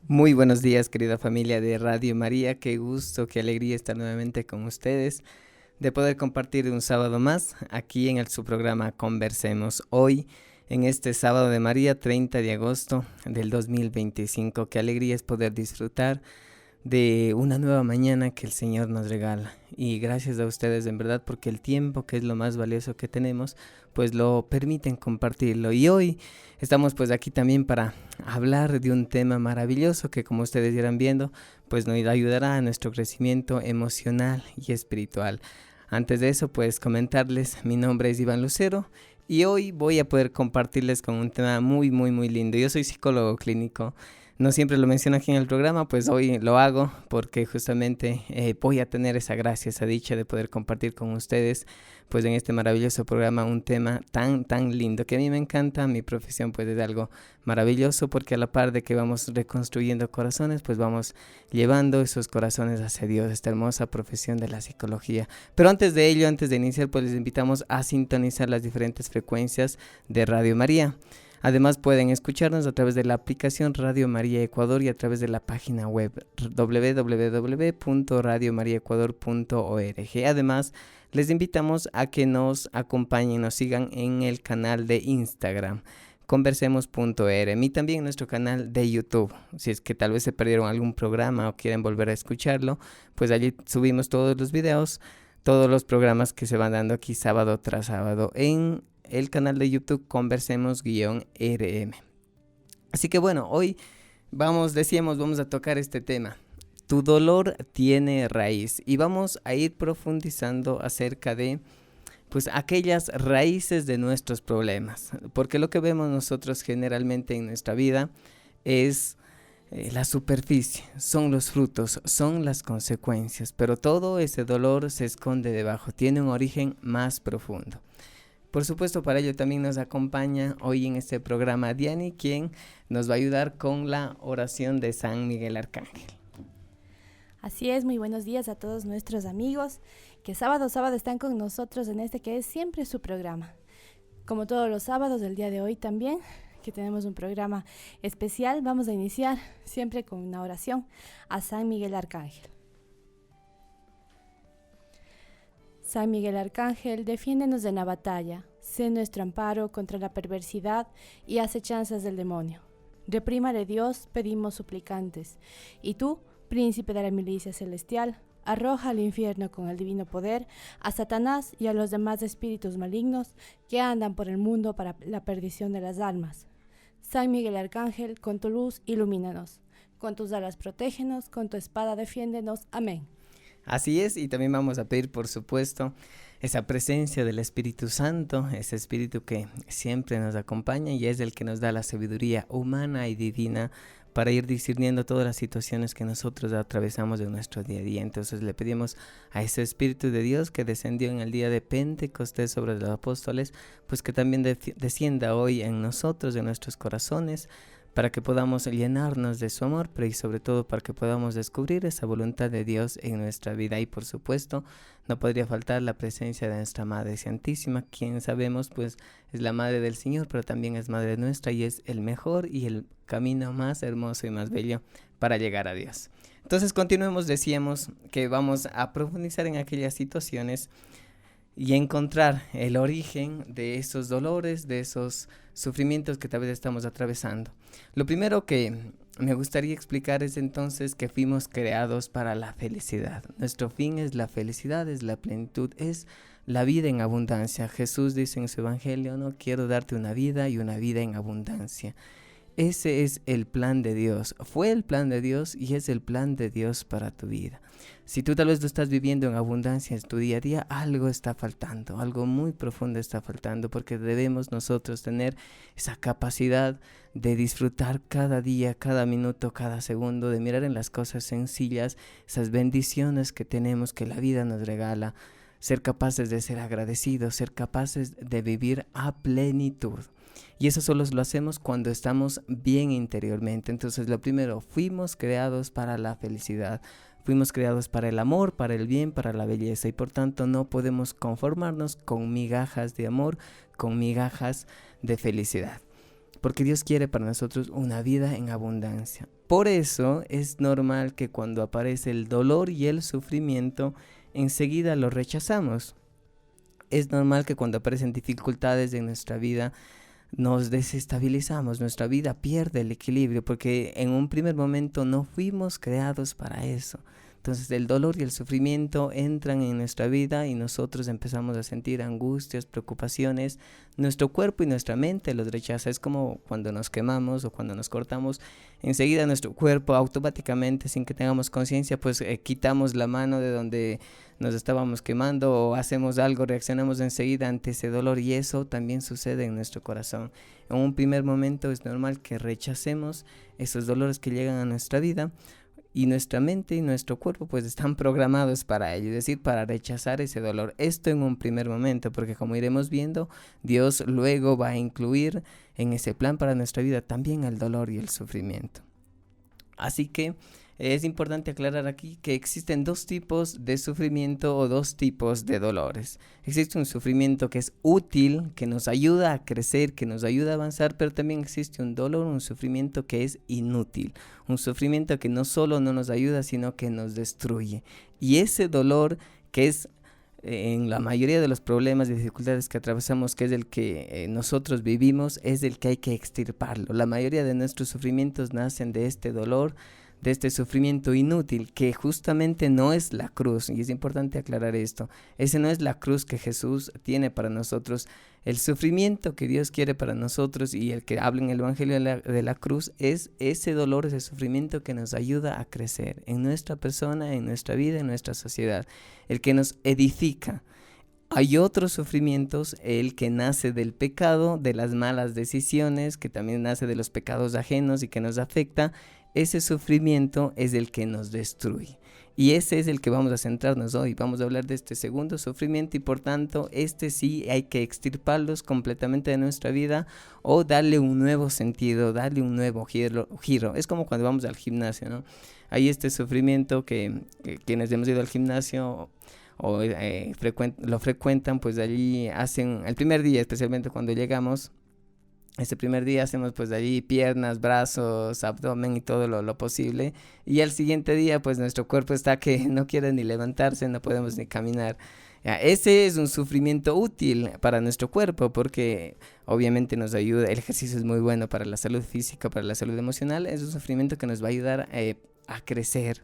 Muy buenos días, querida familia de Radio María. Qué gusto, qué alegría estar nuevamente con ustedes, de poder compartir un sábado más aquí en su programa Conversemos. Hoy, en este sábado de María, 30 de agosto del 2025. Qué alegría es poder disfrutar de una nueva mañana que el Señor nos regala. Y gracias a ustedes en verdad, porque el tiempo, que es lo más valioso que tenemos, pues lo permiten compartirlo. Y hoy estamos pues aquí también para hablar de un tema maravilloso que, como ustedes irán viendo, pues nos ayudará a nuestro crecimiento emocional y espiritual. Antes de eso, pues comentarles, mi nombre es Iván Lucero y hoy voy a poder compartirles con un tema muy lindo. Yo soy psicólogo clínico. No siempre lo menciono aquí en el programa, pues hoy lo hago porque justamente voy a tener esa gracia, esa dicha de poder compartir con ustedes pues en este maravilloso programa un tema tan lindo que a mí me encanta. Mi profesión pues es algo maravilloso porque a la par de que vamos reconstruyendo corazones, pues vamos llevando esos corazones hacia Dios, esta hermosa profesión de la psicología. Pero antes de ello, antes de iniciar, pues les invitamos a sintonizar las diferentes frecuencias de Radio María. Además pueden escucharnos a través de la aplicación Radio María Ecuador y a través de la página web www.radiomariaecuador.org. Además, les invitamos a que nos acompañen, nos sigan en el canal de Instagram, conversemos.er, y también en nuestro canal de YouTube. Si es que tal vez se perdieron algún programa o quieren volver a escucharlo, pues allí subimos todos los videos, todos los programas que se van dando aquí sábado tras sábado en el canal de YouTube Conversemos-RM. Así que bueno, hoy vamos a tocar este tema. Tu dolor tiene raíz, y vamos a ir profundizando acerca de pues aquellas raíces de nuestros problemas, porque lo que vemos nosotros generalmente en nuestra vida es la superficie, son los frutos, son las consecuencias, pero todo ese dolor se esconde debajo, tiene un origen más profundo. Por supuesto, para ello también nos acompaña hoy en este programa Diani, quien nos va a ayudar con la oración de San Miguel Arcángel. Así es, muy buenos días a todos nuestros amigos que sábado están con nosotros en este que es siempre su programa. Como todos los sábados, el día de hoy también, que tenemos un programa especial, vamos a iniciar siempre con una oración a San Miguel Arcángel. San Miguel Arcángel, defiéndenos en la batalla, sé nuestro amparo contra la perversidad y acechanzas del demonio. Reprímale Dios, pedimos suplicantes, y tú, príncipe de la milicia celestial, arroja al infierno con el divino poder a Satanás y a los demás espíritus malignos que andan por el mundo para la perdición de las almas. San Miguel Arcángel, con tu luz ilumínanos, con tus alas protégenos, con tu espada defiéndenos. Amén. Así es, y también vamos a pedir, por supuesto, esa presencia del Espíritu Santo, ese Espíritu que siempre nos acompaña y es el que nos da la sabiduría humana y divina para ir discerniendo todas las situaciones que nosotros atravesamos en nuestro día a día. Entonces le pedimos a ese Espíritu de Dios que descendió en el día de Pentecostés sobre los apóstoles, pues que también descienda hoy en nosotros, en nuestros corazones, para que podamos llenarnos de su amor, pero y sobre todo para que podamos descubrir esa voluntad de Dios en nuestra vida. Y por supuesto, no podría faltar la presencia de nuestra Madre Santísima, quien sabemos pues es la Madre del Señor, pero también es Madre nuestra y es el mejor y el camino más hermoso y más bello para llegar a Dios. Entonces continuemos, decíamos que vamos a profundizar en aquellas situaciones y encontrar el origen de esos dolores, de esos sufrimientos que tal vez estamos atravesando. Lo primero que me gustaría explicar es entonces que fuimos creados para la felicidad. Nuestro fin es la felicidad, es la plenitud, es la vida en abundancia. Jesús dice en su evangelio, no quiero darte una vida y una vida en abundancia. Ese es el plan de Dios, fue el plan de Dios y es el plan de Dios para tu vida. Si tú tal vez lo estás viviendo en abundancia en tu día a día, algo está faltando, algo muy profundo está faltando, porque debemos nosotros tener esa capacidad de disfrutar cada día, cada minuto, cada segundo, de mirar en las cosas sencillas, esas bendiciones que tenemos, que la vida nos regala, ser capaces de ser agradecidos, ser capaces de vivir a plenitud. Y eso solo lo hacemos cuando estamos bien interiormente. Entonces, lo primero, fuimos creados para la felicidad. Fuimos creados para el amor, para el bien, para la belleza. Y por tanto, no podemos conformarnos con migajas de amor, con migajas de felicidad. porque Dios quiere para nosotros una vida en abundancia. Por eso es normal que cuando aparece el dolor y el sufrimiento, enseguida lo rechazamos. Es normal que cuando aparecen dificultades en nuestra vida, nos desestabilizamos, nuestra vida pierde el equilibrio, porque en un primer momento no fuimos creados para eso. Entonces el dolor y el sufrimiento entran en nuestra vida y nosotros empezamos a sentir angustias, preocupaciones. Nuestro cuerpo y nuestra mente los rechaza. Es como cuando nos quemamos o cuando nos cortamos. Enseguida nuestro cuerpo automáticamente, sin que tengamos conciencia, pues quitamos la mano de donde nos estábamos quemando o hacemos algo, reaccionamos enseguida ante ese dolor, y eso también sucede en nuestro corazón. En un primer momento es normal que rechacemos esos dolores que llegan a nuestra vida, y nuestra mente y nuestro cuerpo pues están programados para ello, es decir, para rechazar ese dolor. Esto en un primer momento, porque como iremos viendo, Dios luego va a incluir en ese plan para nuestra vida también el dolor y el sufrimiento. Así que es importante aclarar aquí que existen dos tipos de sufrimiento o dos tipos de dolores. Existe un sufrimiento que es útil, que nos ayuda a crecer, que nos ayuda a avanzar, pero también existe un dolor, un sufrimiento que es inútil. Un sufrimiento que no solo no nos ayuda, sino que nos destruye. Y ese dolor, que es en la mayoría de los problemas y dificultades que atravesamos, que es el que nosotros vivimos, es el que hay que extirparlo. La mayoría de nuestros sufrimientos nacen de este dolor, de este sufrimiento inútil, que justamente no es la cruz, y es importante aclarar esto. Ese no es la cruz que Jesús tiene para nosotros. El sufrimiento que Dios quiere para nosotros, y el que habla en el Evangelio de la cruz, es ese dolor, ese sufrimiento que nos ayuda a crecer en nuestra persona, en nuestra vida, en nuestra sociedad, el que nos edifica. Hay otros sufrimientos, el que nace del pecado, de las malas decisiones, que también nace de los pecados ajenos y que nos afecta. Ese sufrimiento es el que nos destruye. Y ese es el que vamos a centrarnos hoy. Vamos a hablar de este segundo sufrimiento, y por tanto, este sí hay que extirparlos completamente de nuestra vida, o darle un nuevo sentido, darle un nuevo giro. Es como cuando vamos al gimnasio, ¿no? Hay este sufrimiento que quienes hemos ido al gimnasio o lo frecuentan, pues allí hacen, el primer día especialmente cuando llegamos, ese primer día hacemos pues allí piernas, brazos, abdomen y todo lo posible, y al siguiente día pues nuestro cuerpo está que no quiere ni levantarse, no podemos ni caminar. Ese es un sufrimiento útil para nuestro cuerpo, porque obviamente nos ayuda, el ejercicio es muy bueno para la salud física, para la salud emocional, es un sufrimiento que nos va a ayudar a crecer.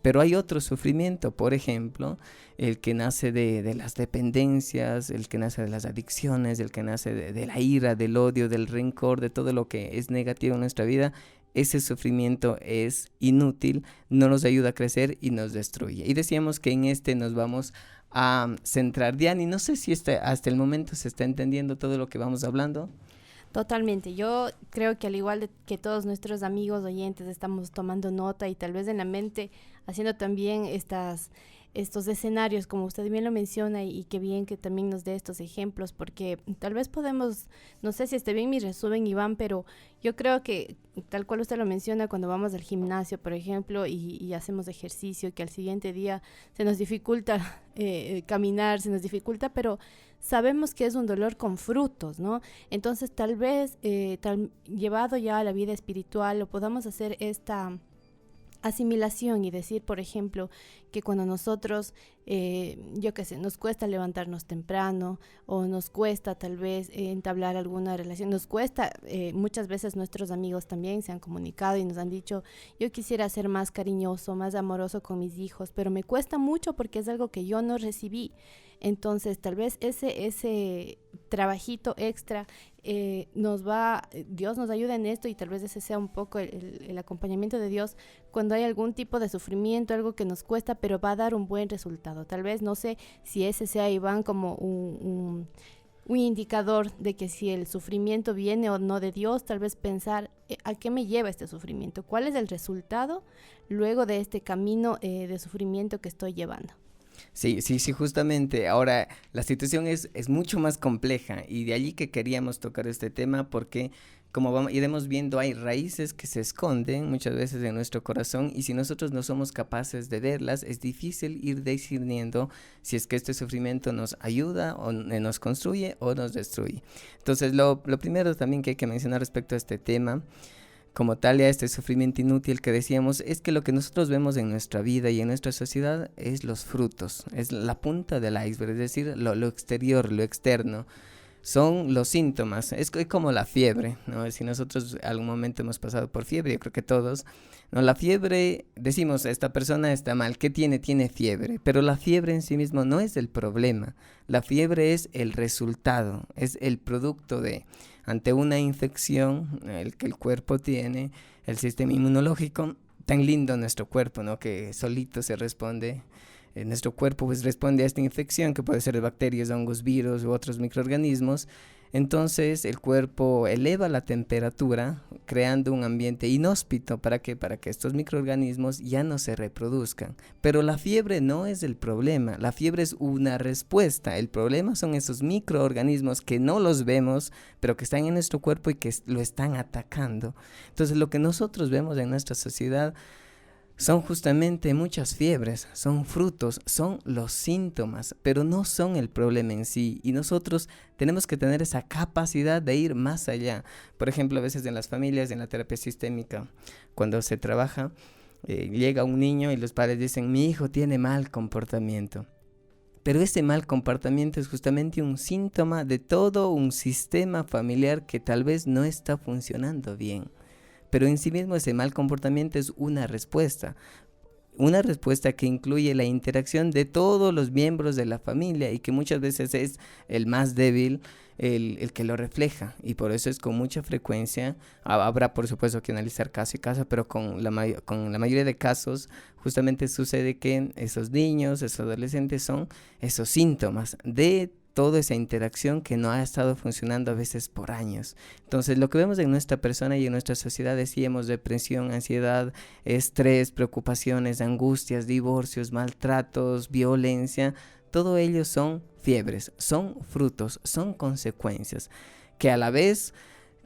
Pero hay otro sufrimiento, por ejemplo, el que nace de las dependencias, el que nace de las adicciones, el que nace de la ira, del odio, del rencor, de todo lo que es negativo en nuestra vida. Ese sufrimiento es inútil, no nos ayuda a crecer y nos destruye. Y decíamos que en este nos vamos a centrar. Diani, no sé si hasta el momento se está entendiendo todo lo que vamos hablando. Totalmente. Yo creo que al igual de que todos nuestros amigos oyentes estamos tomando nota, y tal vez en la mente haciendo también estos escenarios, como usted bien lo menciona, y qué bien que también nos dé estos ejemplos, porque tal vez podemos, no sé si esté bien mi resumen, Iván, pero yo creo que tal cual usted lo menciona, cuando vamos al gimnasio, por ejemplo, y hacemos ejercicio, que al siguiente día se nos dificulta caminar, se nos dificulta, pero sabemos que es un dolor con frutos, ¿no? Entonces tal vez llevado ya a la vida espiritual, lo podamos hacer esta asimilación y decir, por ejemplo, que cuando nosotros, yo qué sé, nos cuesta levantarnos temprano, o nos cuesta tal vez entablar alguna relación, nos cuesta, muchas veces nuestros amigos también se han comunicado y nos han dicho, yo quisiera ser más cariñoso, más amoroso con mis hijos, pero me cuesta mucho porque es algo que yo no recibí. Entonces tal vez ese trabajito extra Dios nos ayuda en esto, y tal vez ese sea un poco el acompañamiento de Dios cuando hay algún tipo de sufrimiento, algo que nos cuesta, pero va a dar un buen resultado. Tal vez, no sé si ese sea, Iván, como un indicador de que si el sufrimiento viene o no de Dios, tal vez pensar a qué me lleva este sufrimiento, cuál es el resultado luego de este camino de sufrimiento que estoy llevando. Sí, justamente. Ahora, la situación es mucho más compleja, y de allí que queríamos tocar este tema, porque como iremos viendo, hay raíces que se esconden muchas veces en nuestro corazón y si nosotros no somos capaces de verlas, es difícil ir discerniendo si es que este sufrimiento nos ayuda o nos construye o nos destruye. Entonces, lo primero también que hay que mencionar respecto a este tema, como tal, a este sufrimiento inútil que decíamos, es que lo que nosotros vemos en nuestra vida y en nuestra sociedad es los frutos, es la punta del iceberg, es decir, lo exterior, lo externo. Son los síntomas, es como la fiebre, ¿no? Si nosotros algún momento hemos pasado por fiebre, yo creo que todos, ¿no? La fiebre, decimos, esta persona está mal, ¿qué tiene? Tiene fiebre, pero la fiebre en sí mismo no es el problema, la fiebre es el resultado, es el producto ante una infección el que el cuerpo tiene, el sistema inmunológico, tan lindo nuestro cuerpo, ¿no? Que solito se responde. Nuestro cuerpo pues responde a esta infección que puede ser de bacterias, hongos, virus u otros microorganismos. Entonces el cuerpo eleva la temperatura creando un ambiente inhóspito para que estos microorganismos ya no se reproduzcan. Pero la fiebre no es el problema, la fiebre es una respuesta. El problema son esos microorganismos que no los vemos, pero que están en nuestro cuerpo y que lo están atacando. Entonces lo que nosotros vemos en nuestra sociedad son justamente muchas fiebres, son frutos, son los síntomas, pero no son el problema en sí. Y nosotros tenemos que tener esa capacidad de ir más allá. Por ejemplo, a veces en las familias, en la terapia sistémica, cuando se trabaja, llega un niño y los padres dicen, mi hijo tiene mal comportamiento. Pero ese mal comportamiento es justamente un síntoma de todo un sistema familiar que tal vez no está funcionando bien. Pero en sí mismo ese mal comportamiento es una respuesta que incluye la interacción de todos los miembros de la familia y que muchas veces es el más débil el que lo refleja y por eso es con mucha frecuencia, habrá por supuesto que analizar caso y caso, pero con la mayoría de casos justamente sucede que esos niños, esos adolescentes son esos síntomas de toda esa interacción que no ha estado funcionando a veces por años. Entonces, lo que vemos en nuestra persona y en nuestra sociedad, decíamos, depresión, ansiedad, estrés, preocupaciones, angustias, divorcios, maltratos, violencia, todo ello son fiebres, son frutos, son consecuencias, que a la vez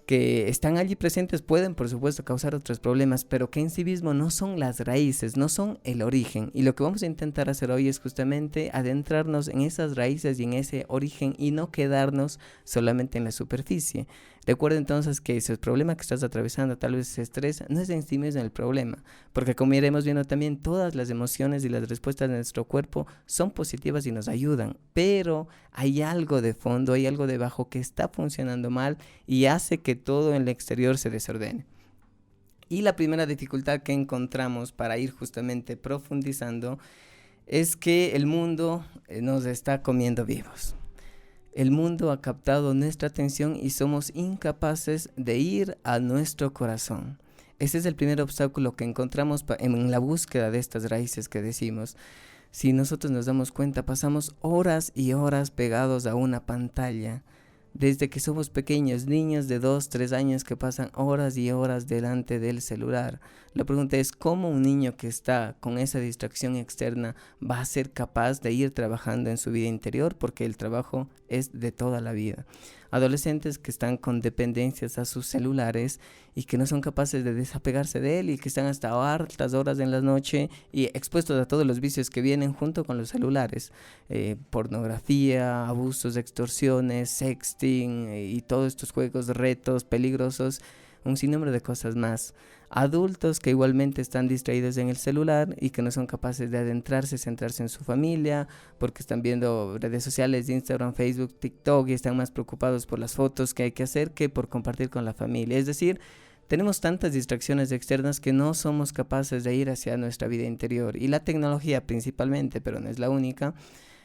que están allí presentes pueden por supuesto causar otros problemas, pero que en sí mismo no son las raíces, no son el origen. Y lo que vamos a intentar hacer hoy es justamente adentrarnos en esas raíces y en ese origen y no quedarnos solamente en la superficie. Recuerda entonces que ese problema que estás atravesando, tal vez ese estrés, no es en sí mismo el problema, porque como iremos viendo también, todas las emociones y las respuestas de nuestro cuerpo son positivas y nos ayudan, pero hay algo de fondo, hay algo debajo que está funcionando mal y hace que todo en el exterior se desordene. Y la primera dificultad que encontramos para ir justamente profundizando es que el mundo nos está comiendo vivos. El mundo ha captado nuestra atención y somos incapaces de ir a nuestro corazón. Ese es el primer obstáculo que encontramos en la búsqueda de estas raíces que decimos. Si nosotros nos damos cuenta, pasamos horas y horas pegados a una pantalla. Desde que somos pequeños, niños de 2, 3 años que pasan horas y horas delante del celular. La pregunta es, ¿cómo un niño que está con esa distracción externa va a ser capaz de ir trabajando en su vida interior? Porque el trabajo es de toda la vida. Adolescentes que están con dependencias a sus celulares y que no son capaces de desapegarse de él y que están hasta hartas horas en la noche y expuestos a todos los vicios que vienen junto con los celulares. Pornografía, abusos, extorsiones, sexting y todos estos juegos, retos peligrosos, un sinnúmero de cosas más. Adultos que igualmente están distraídos en el celular y que no son capaces de adentrarse, centrarse en su familia, porque están viendo redes sociales, Instagram, Facebook, TikTok y están más preocupados por las fotos que hay que hacer que por compartir con la familia. Es decir, tenemos tantas distracciones externas que no somos capaces de ir hacia nuestra vida interior. Y la tecnología principalmente, pero no es la única,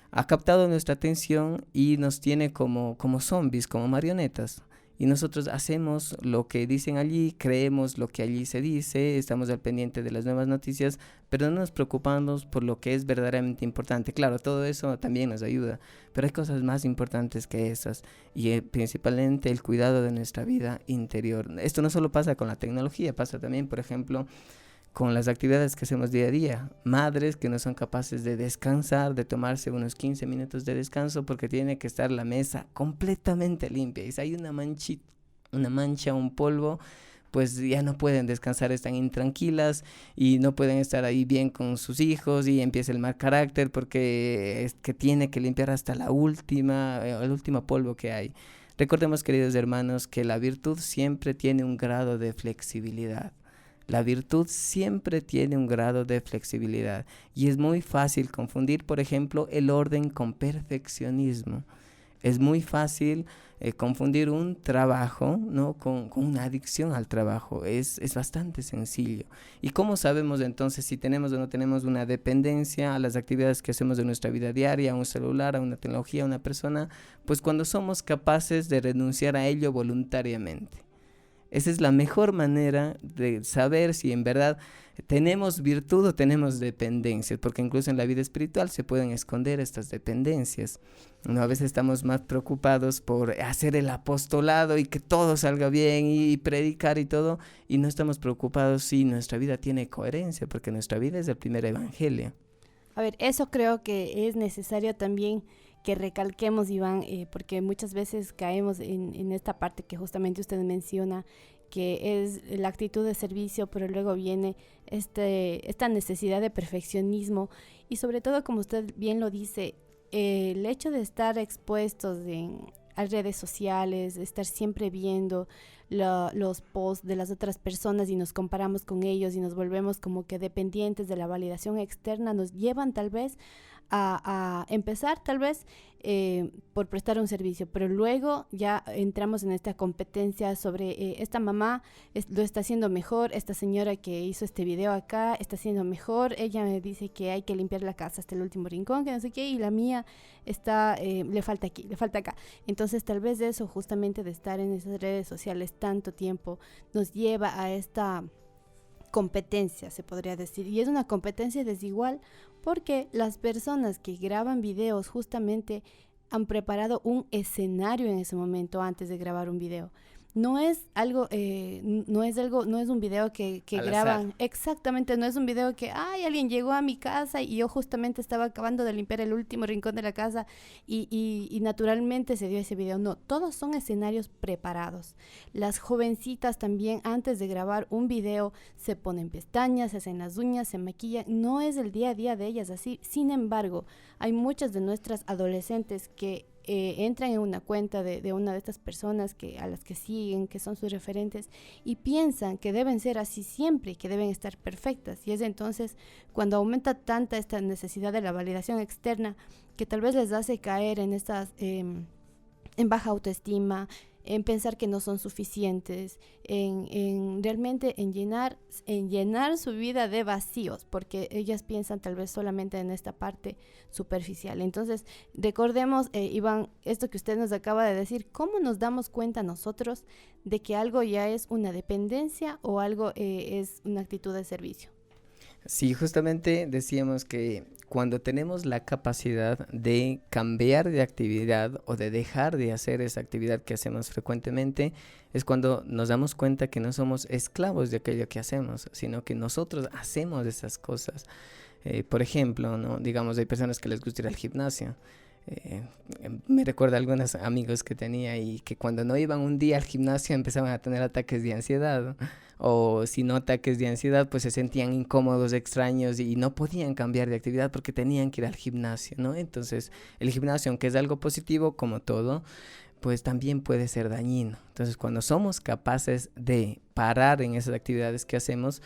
ha captado nuestra atención y nos tiene como zombies, como marionetas. Y nosotros hacemos lo que dicen allí, creemos lo que allí se dice, estamos al pendiente de las nuevas noticias, pero no nos preocupamos por lo que es verdaderamente importante. Claro, todo eso también nos ayuda, pero hay cosas más importantes que esas y principalmente el cuidado de nuestra vida interior. Esto no solo pasa con la tecnología, pasa también, por ejemplo, con las actividades que hacemos día a día. Madres que no son capaces de descansar, de tomarse unos 15 minutos de descanso porque tiene que estar la mesa completamente limpia. Y si hay una manchita una mancha, un polvo, pues ya no pueden descansar, están intranquilas y no pueden estar ahí bien con sus hijos y empieza el mal carácter porque es que tiene que limpiar hasta el último polvo que hay. Recordemos, queridos hermanos, que la virtud siempre tiene un grado de flexibilidad. La virtud siempre tiene un grado de flexibilidad y es muy fácil confundir, por ejemplo, el orden con perfeccionismo. Es muy fácil confundir un trabajo, ¿no? con una adicción al trabajo. Es bastante sencillo. ¿Y cómo sabemos entonces si tenemos o no tenemos una dependencia a las actividades que hacemos de nuestra vida diaria, a un celular, a una tecnología, a una persona? Pues cuando somos capaces de renunciar a ello voluntariamente. Esa es la mejor manera de saber si en verdad tenemos virtud o tenemos dependencias, porque incluso en la vida espiritual se pueden esconder estas dependencias. ¿No? A veces estamos más preocupados por hacer el apostolado y que todo salga bien y predicar y todo, y no estamos preocupados si nuestra vida tiene coherencia, porque nuestra vida es el primer evangelio. A ver, eso creo que es necesario también que recalquemos, Iván, porque muchas veces caemos en esta parte que justamente usted menciona, que es la actitud de servicio, pero luego viene esta necesidad de perfeccionismo y sobre todo, como usted bien lo dice, el hecho de estar expuestos a redes sociales, de estar siempre viendo los posts de las otras personas y nos comparamos con ellos y nos volvemos como que dependientes de la validación externa, nos llevan tal vez a empezar tal vez por prestar un servicio, pero luego ya entramos en esta competencia sobre esta mamá lo está haciendo mejor, esta señora que hizo este video acá está haciendo mejor, ella me dice que hay que limpiar la casa hasta el último rincón, que no sé qué, y la mía está, le falta aquí, le falta acá. Entonces tal vez eso, justamente de estar en esas redes sociales tanto tiempo, nos lleva a esta competencia, se podría decir, y es una competencia desigual porque las personas que graban videos justamente han preparado un escenario en ese momento antes de grabar un video. No es algo, no es un video que graban, exactamente, no es un video que, alguien llegó a mi casa y yo justamente estaba acabando de limpiar el último rincón de la casa y naturalmente se dio ese video. No, todos son escenarios preparados. Las jovencitas también antes de grabar un video se ponen pestañas, se hacen las uñas, se maquillan, no es el día a día de ellas así. Sin embargo, hay muchas de nuestras adolescentes que entran en una cuenta de una de estas personas a las que siguen, que son sus referentes, y piensan que deben ser así siempre, que deben estar perfectas. Y es entonces cuando aumenta tanta esta necesidad de la validación externa que tal vez les hace caer en estas en baja autoestima, en pensar que no son suficientes, en realmente en llenar su vida de vacíos, porque ellas piensan tal vez solamente en esta parte superficial. Entonces, recordemos, Iván, esto que usted nos acaba de decir, ¿cómo nos damos cuenta nosotros de que algo ya es una dependencia o algo es una actitud de servicio? Sí, justamente decíamos que cuando tenemos la capacidad de cambiar de actividad o de dejar de hacer esa actividad que hacemos frecuentemente, es cuando nos damos cuenta que no somos esclavos de aquello que hacemos, sino que nosotros hacemos esas cosas. Por ejemplo, ¿no? Digamos, hay personas que les gusta ir al gimnasio. Me recuerda a algunos amigos que tenía y que cuando no iban un día al gimnasio empezaban a tener ataques de ansiedad, o si no ataques de ansiedad, pues se sentían incómodos, extraños y no podían cambiar de actividad porque tenían que ir al gimnasio, ¿no? Entonces el gimnasio, aunque es algo positivo como todo, pues también puede ser dañino. Entonces cuando somos capaces de parar en esas actividades que hacemos,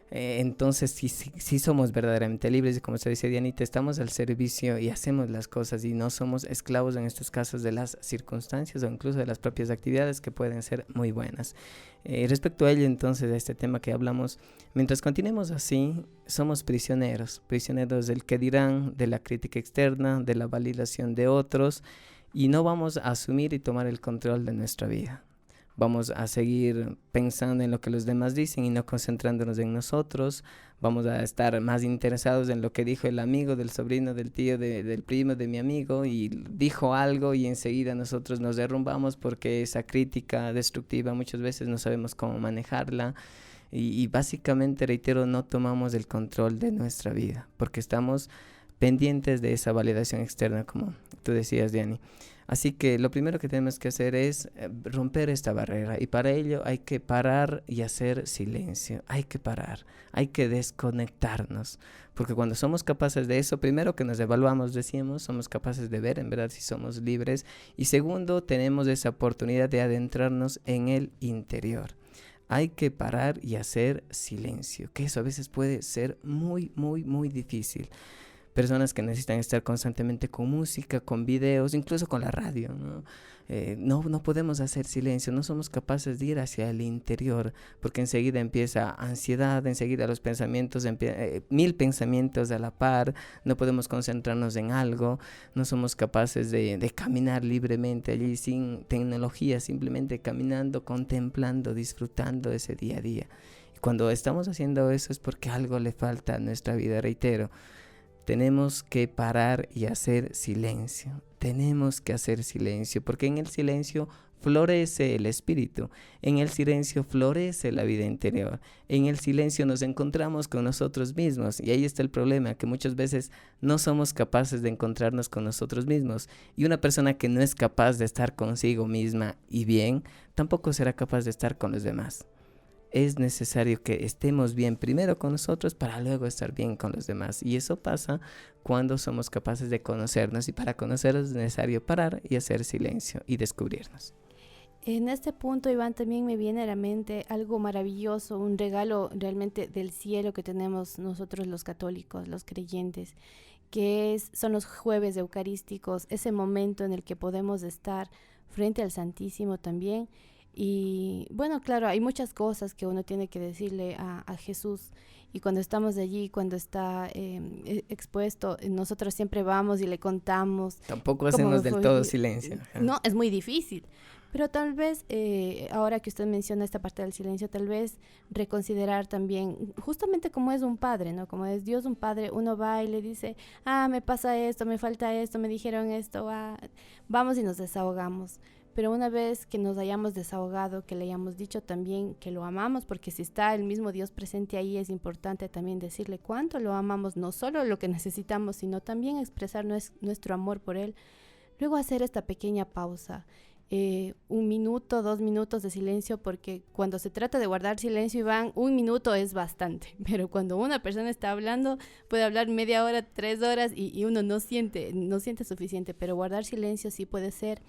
entonces sí somos verdaderamente libres y como se dice Dianita, estamos al servicio y hacemos las cosas y no somos esclavos en estos casos de las circunstancias o incluso de las propias actividades que pueden ser muy buenas. Respecto a ello entonces, de este tema que hablamos, mientras continuemos así, somos prisioneros del que dirán, de la crítica externa, de la validación de otros y no vamos a asumir y tomar el control de nuestra vida. Vamos a seguir pensando en lo que los demás dicen y no concentrándonos en nosotros. Vamos a estar más interesados en lo que dijo el amigo, del sobrino, del tío, del primo, de mi amigo, y dijo algo y enseguida nosotros nos derrumbamos porque esa crítica destructiva muchas veces no sabemos cómo manejarla. Y básicamente, reitero, no tomamos el control de nuestra vida porque estamos pendientes de esa validación externa, como tú decías, Diani. Así que lo primero que tenemos que hacer es romper esta barrera, y para ello hay que parar y hacer silencio, hay que parar, hay que desconectarnos, porque cuando somos capaces de eso, primero que nos evaluamos, decíamos, somos capaces de ver en verdad si somos libres, y segundo, tenemos esa oportunidad de adentrarnos en el interior. Hay que parar y hacer silencio, que eso a veces puede ser muy, muy, muy difícil. Personas que necesitan estar constantemente con música, con videos, incluso con la radio, ¿no? No podemos hacer silencio, no somos capaces de ir hacia el interior, porque enseguida empieza ansiedad, enseguida los pensamientos, 1000 pensamientos a la par, no podemos concentrarnos en algo, no somos capaces de caminar libremente allí sin tecnología, simplemente caminando, contemplando, disfrutando ese día a día. Y cuando estamos haciendo eso es porque algo le falta a nuestra vida, reitero. Tenemos que parar y hacer silencio. Tenemos que hacer silencio, porque en el silencio florece el espíritu. En el silencio florece la vida interior. En el silencio nos encontramos con nosotros mismos. Y ahí está el problema, que muchas veces no somos capaces de encontrarnos con nosotros mismos. Y una persona que no es capaz de estar consigo misma y bien, tampoco será capaz de estar con los demás. Es necesario que estemos bien primero con nosotros para luego estar bien con los demás. Y eso pasa cuando somos capaces de conocernos. Y para conocernos es necesario parar y hacer silencio y descubrirnos. En este punto, Iván, también me viene a la mente algo maravilloso, un regalo realmente del cielo que tenemos nosotros los católicos, los creyentes, que son los jueves eucarísticos, ese momento en el que podemos estar frente al Santísimo también. Y bueno, claro, hay muchas cosas que uno tiene que decirle a Jesús, y cuando estamos allí, cuando está expuesto, nosotros siempre vamos y le contamos. Tampoco hacemos del todo silencio. No, es muy difícil, pero tal vez, ahora que usted menciona esta parte del silencio, tal vez reconsiderar también, justamente como es un padre, ¿no? Como es Dios un padre, uno va y le dice, me pasa esto, me falta esto, me dijeron esto, vamos y nos desahogamos. Pero una vez que nos hayamos desahogado, que le hayamos dicho también que lo amamos, porque si está el mismo Dios presente ahí, es importante también decirle cuánto lo amamos, no solo lo que necesitamos, sino también expresar nuestro amor por Él. Luego hacer esta pequeña pausa, 1 minuto, 2 minutos de silencio, porque cuando se trata de guardar silencio, Iván, 1 minuto es bastante, pero cuando una persona está hablando, puede hablar media hora, 3 horas y uno no siente suficiente, pero guardar silencio sí puede ser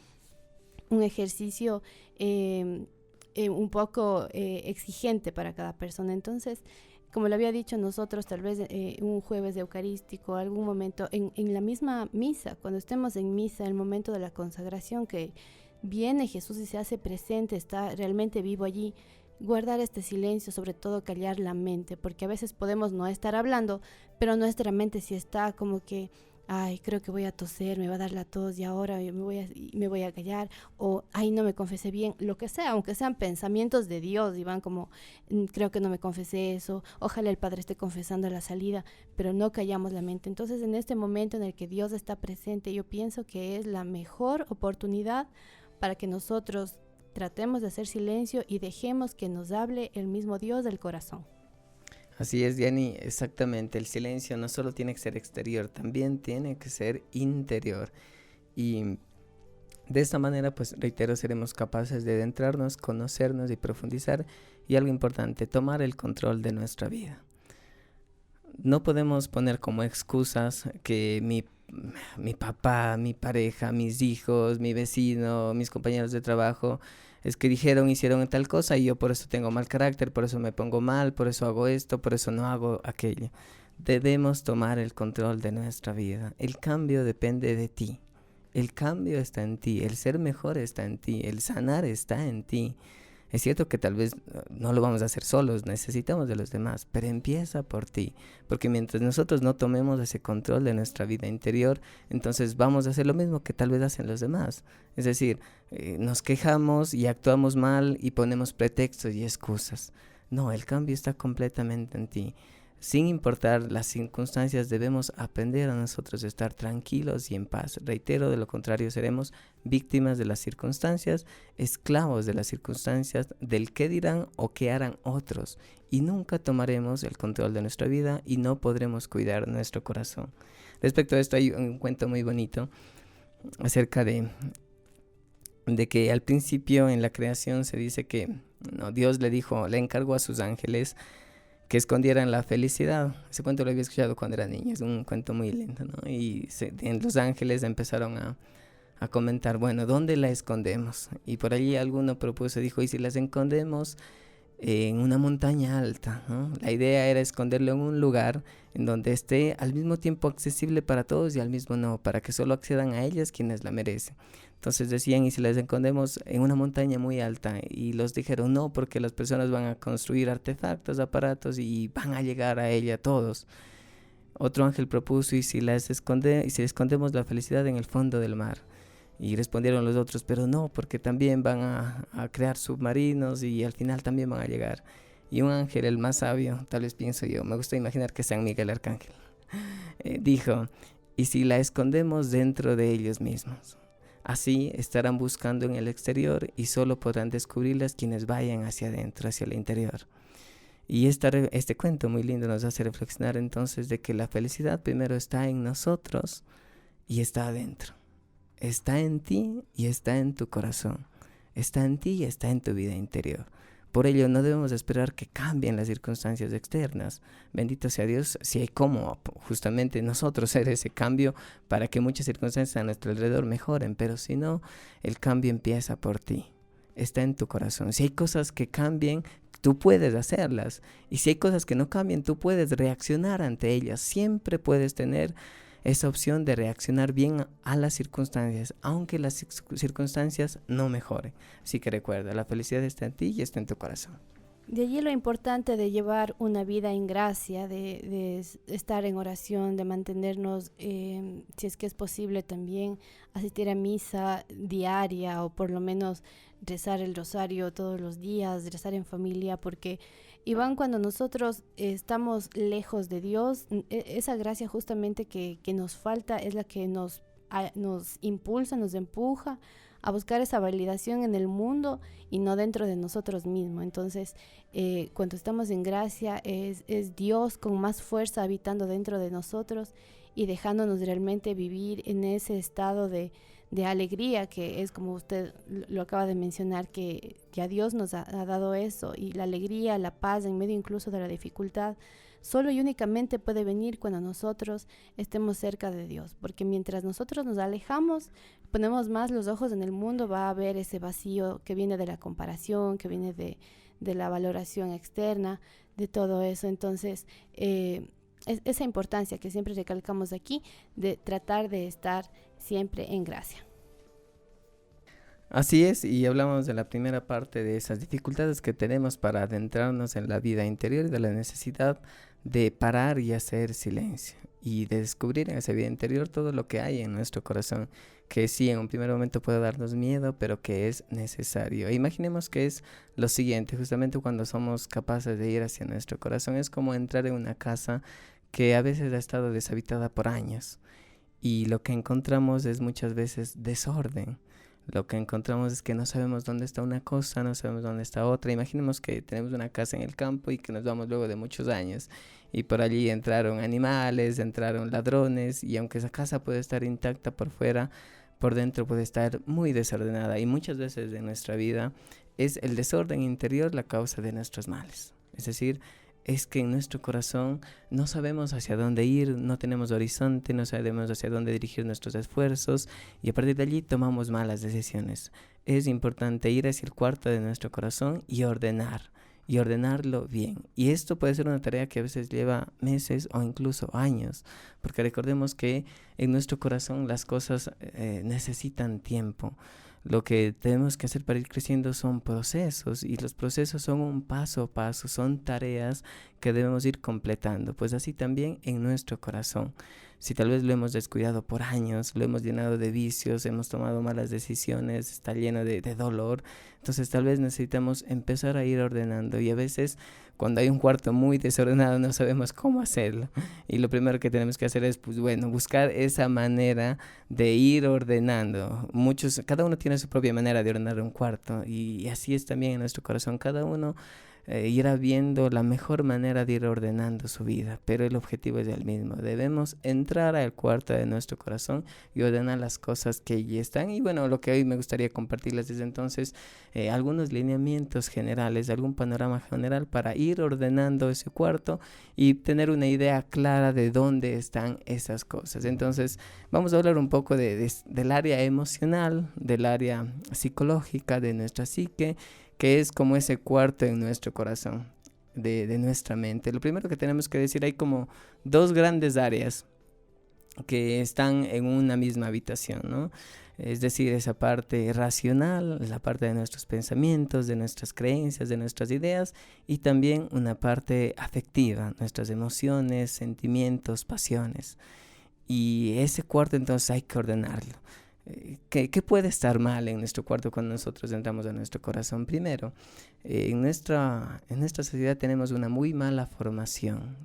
un ejercicio un poco exigente para cada persona. Entonces, como lo había dicho, nosotros tal vez un jueves eucarístico, algún momento en la misma misa, cuando estemos en misa, el momento de la consagración, que viene Jesús y se hace presente, está realmente vivo allí, guardar este silencio, sobre todo callar la mente, porque a veces podemos no estar hablando, pero nuestra mente sí está como que creo que voy a toser, me va a dar la tos y ahora me voy a callar, o no me confesé bien, lo que sea, aunque sean pensamientos de Dios y van como, creo que no me confesé eso, ojalá el Padre esté confesando a la salida, pero no callamos la mente. Entonces, en este momento en el que Dios está presente, yo pienso que es la mejor oportunidad para que nosotros tratemos de hacer silencio y dejemos que nos hable el mismo Dios del corazón. Así es, Diany, exactamente. El silencio no solo tiene que ser exterior, también tiene que ser interior. Y de esta manera, pues reitero, seremos capaces de adentrarnos, conocernos y profundizar. Y algo importante, tomar el control de nuestra vida. No podemos poner como excusas que mi papá, mi pareja, mis hijos, mi vecino, mis compañeros de trabajo, es que hicieron tal cosa y yo por eso tengo mal carácter, por eso me pongo mal, por eso hago esto, por eso no hago aquello. Debemos tomar el control de nuestra vida. El cambio depende de ti. El cambio está en ti, el ser mejor está en ti, el sanar está en ti. Es cierto que tal vez no lo vamos a hacer solos, necesitamos de los demás, pero empieza por ti, porque mientras nosotros no tomemos ese control de nuestra vida interior, entonces vamos a hacer lo mismo que tal vez hacen los demás. Es decir, nos quejamos y actuamos mal y ponemos pretextos y excusas. No, el cambio está completamente en ti. Sin importar las circunstancias, debemos aprender a nosotros a estar tranquilos y en paz. Reitero, de lo contrario seremos víctimas de las circunstancias, esclavos de las circunstancias, del qué dirán o qué harán otros. Y nunca tomaremos el control de nuestra vida y no podremos cuidar nuestro corazón. Respecto a esto hay un cuento muy bonito acerca de de que al principio en la creación se dice que no, Dios le encargó a sus ángeles que escondieran la felicidad. Ese cuento lo había escuchado cuando era niño, es un cuento muy lindo, ¿no? Y los ángeles empezaron a comentar, bueno, ¿dónde la escondemos? Y por allí alguno propuso, dijo, ¿y si las escondemos en una montaña alta, ¿no? La idea era esconderlo en un lugar en donde esté al mismo tiempo accesible para todos y al mismo no, para que solo accedan a ellas quienes la merecen. Entonces decían, ¿y si las escondemos en una montaña muy alta? Y los dijeron, no, porque las personas van a construir artefactos, aparatos y van a llegar a ella todos. Otro ángel propuso, ¿y si escondemos la felicidad en el fondo del mar? Y respondieron los otros, pero no, porque también van a crear submarinos y al final también van a llegar. Y un ángel, el más sabio, tal vez pienso yo, me gusta imaginar que San Miguel Arcángel, dijo, ¿y si la escondemos dentro de ellos mismos? Así estarán buscando en el exterior y solo podrán descubrirlas quienes vayan hacia adentro, hacia el interior. Y este cuento muy lindo nos hace reflexionar entonces de que la felicidad primero está en nosotros y está adentro. Está en ti y está en tu corazón. Está en ti y está en tu vida interior. Por ello no debemos esperar que cambien las circunstancias externas. Bendito sea Dios si hay como justamente nosotros hacer ese cambio para que muchas circunstancias a nuestro alrededor mejoren. Pero si no, el cambio empieza por ti. Está en tu corazón. Si hay cosas que cambien, tú puedes hacerlas. Y si hay cosas que no cambien, tú puedes reaccionar ante ellas. Siempre puedes tener esa opción de reaccionar bien a las circunstancias, aunque las circunstancias no mejoren. Así que recuerda, la felicidad está en ti y está en tu corazón. De allí lo importante de llevar una vida en gracia, de estar en oración, de mantenernos, si es que es posible también, asistir a misa diaria o por lo menos rezar el rosario todos los días, rezar en familia, porque Iván, cuando nosotros estamos lejos de Dios, esa gracia justamente que nos falta es la que nos impulsa, nos empuja a buscar esa validación en el mundo y no dentro de nosotros mismos. Entonces, cuando estamos en gracia, es Dios con más fuerza habitando dentro de nosotros y dejándonos realmente vivir en ese estado de alegría, que es como usted lo acaba de mencionar, que a Dios nos ha dado eso, y la alegría, la paz en medio incluso de la dificultad, solo y únicamente puede venir cuando nosotros estemos cerca de Dios, porque mientras nosotros nos alejamos, ponemos más los ojos en el mundo, va a haber ese vacío que viene de la comparación, que viene de la valoración externa, de todo eso. Entonces, esa importancia que siempre recalcamos aquí de tratar de estar siempre en gracia. Así es, y hablamos de la primera parte de esas dificultades que tenemos para adentrarnos en la vida interior y de la necesidad de parar y hacer silencio y de descubrir en esa vida interior todo lo que hay en nuestro corazón, que sí, en un primer momento puede darnos miedo, pero que es necesario. E imaginemos que es lo siguiente, justamente cuando somos capaces de ir hacia nuestro corazón, es como entrar en una casa que a veces ha estado deshabitada por años y lo que encontramos es muchas veces desorden. Lo que encontramos es que no sabemos dónde está una cosa, no sabemos dónde está otra. Imaginemos que tenemos una casa en el campo y que nos vamos luego de muchos años y por allí entraron animales, entraron ladrones, y aunque esa casa puede estar intacta por fuera, por dentro puede estar muy desordenada, y muchas veces en nuestra vida es el desorden interior la causa de nuestros males. Es decir, es que en nuestro corazón no sabemos hacia dónde ir, no tenemos horizonte, no sabemos hacia dónde dirigir nuestros esfuerzos, y a partir de allí tomamos malas decisiones. Es importante ir hacia el cuarto de nuestro corazón y ordenarlo bien. Y esto puede ser una tarea que a veces lleva meses o incluso años, porque recordemos que en nuestro corazón las cosas necesitan tiempo. Lo que tenemos que hacer para ir creciendo son procesos, y los procesos son un paso a paso, son tareas que debemos ir completando. Pues así también en nuestro corazón. Si tal vez lo hemos descuidado por años, lo hemos llenado de vicios, hemos tomado malas decisiones, está lleno de dolor, entonces tal vez necesitamos empezar a ir ordenando, y a veces cuando hay un cuarto muy desordenado no sabemos cómo hacerlo, y lo primero que tenemos que hacer es buscar esa manera de ir ordenando. Cada uno tiene su propia manera de ordenar un cuarto, y así es también en nuestro corazón. Cada uno irá viendo la mejor manera de ir ordenando su vida, pero el objetivo es el mismo. Debemos entrar al cuarto de nuestro corazón y ordenar las cosas que allí están. Y bueno, lo que hoy me gustaría compartirles desde entonces, algunos lineamientos generales, algún panorama general para ir ordenando ese cuarto y tener una idea clara de dónde están esas cosas. Entonces, vamos a hablar un poco del área emocional, del área psicológica de nuestra psique, que es como ese cuarto en nuestro corazón, de nuestra mente. Lo primero que tenemos que decir, hay como dos grandes áreas que están en una misma habitación, ¿no? Es decir, esa parte racional, la parte de nuestros pensamientos, de nuestras creencias, de nuestras ideas, y también una parte afectiva, nuestras emociones, sentimientos, pasiones. Y ese cuarto entonces hay que ordenarlo. ¿Qué puede estar mal en nuestro cuarto cuando nosotros entramos a nuestro corazón? Primero, en nuestra sociedad tenemos una muy mala formación,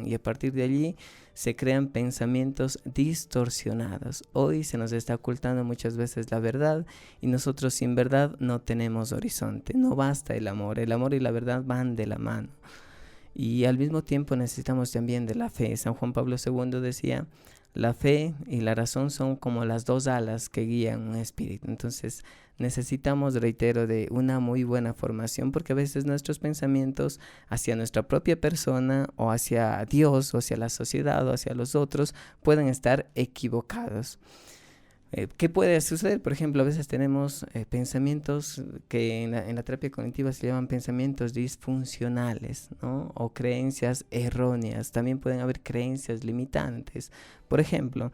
y a partir de allí se crean pensamientos distorsionados. Hoy se nos está ocultando muchas veces la verdad y nosotros sin verdad no tenemos horizonte. No basta el amor y la verdad van de la mano. Y al mismo tiempo necesitamos también de la fe. San Juan Pablo II decía: la fe y la razón son como las dos alas que guían un espíritu. Entonces necesitamos, reitero, de una muy buena formación, porque a veces nuestros pensamientos hacia nuestra propia persona o hacia Dios o hacia la sociedad o hacia los otros pueden estar equivocados. ¿Qué puede suceder? Por ejemplo, a veces tenemos pensamientos que en la terapia cognitiva se llaman pensamientos disfuncionales, ¿no? O creencias erróneas. También pueden haber creencias limitantes. Por ejemplo,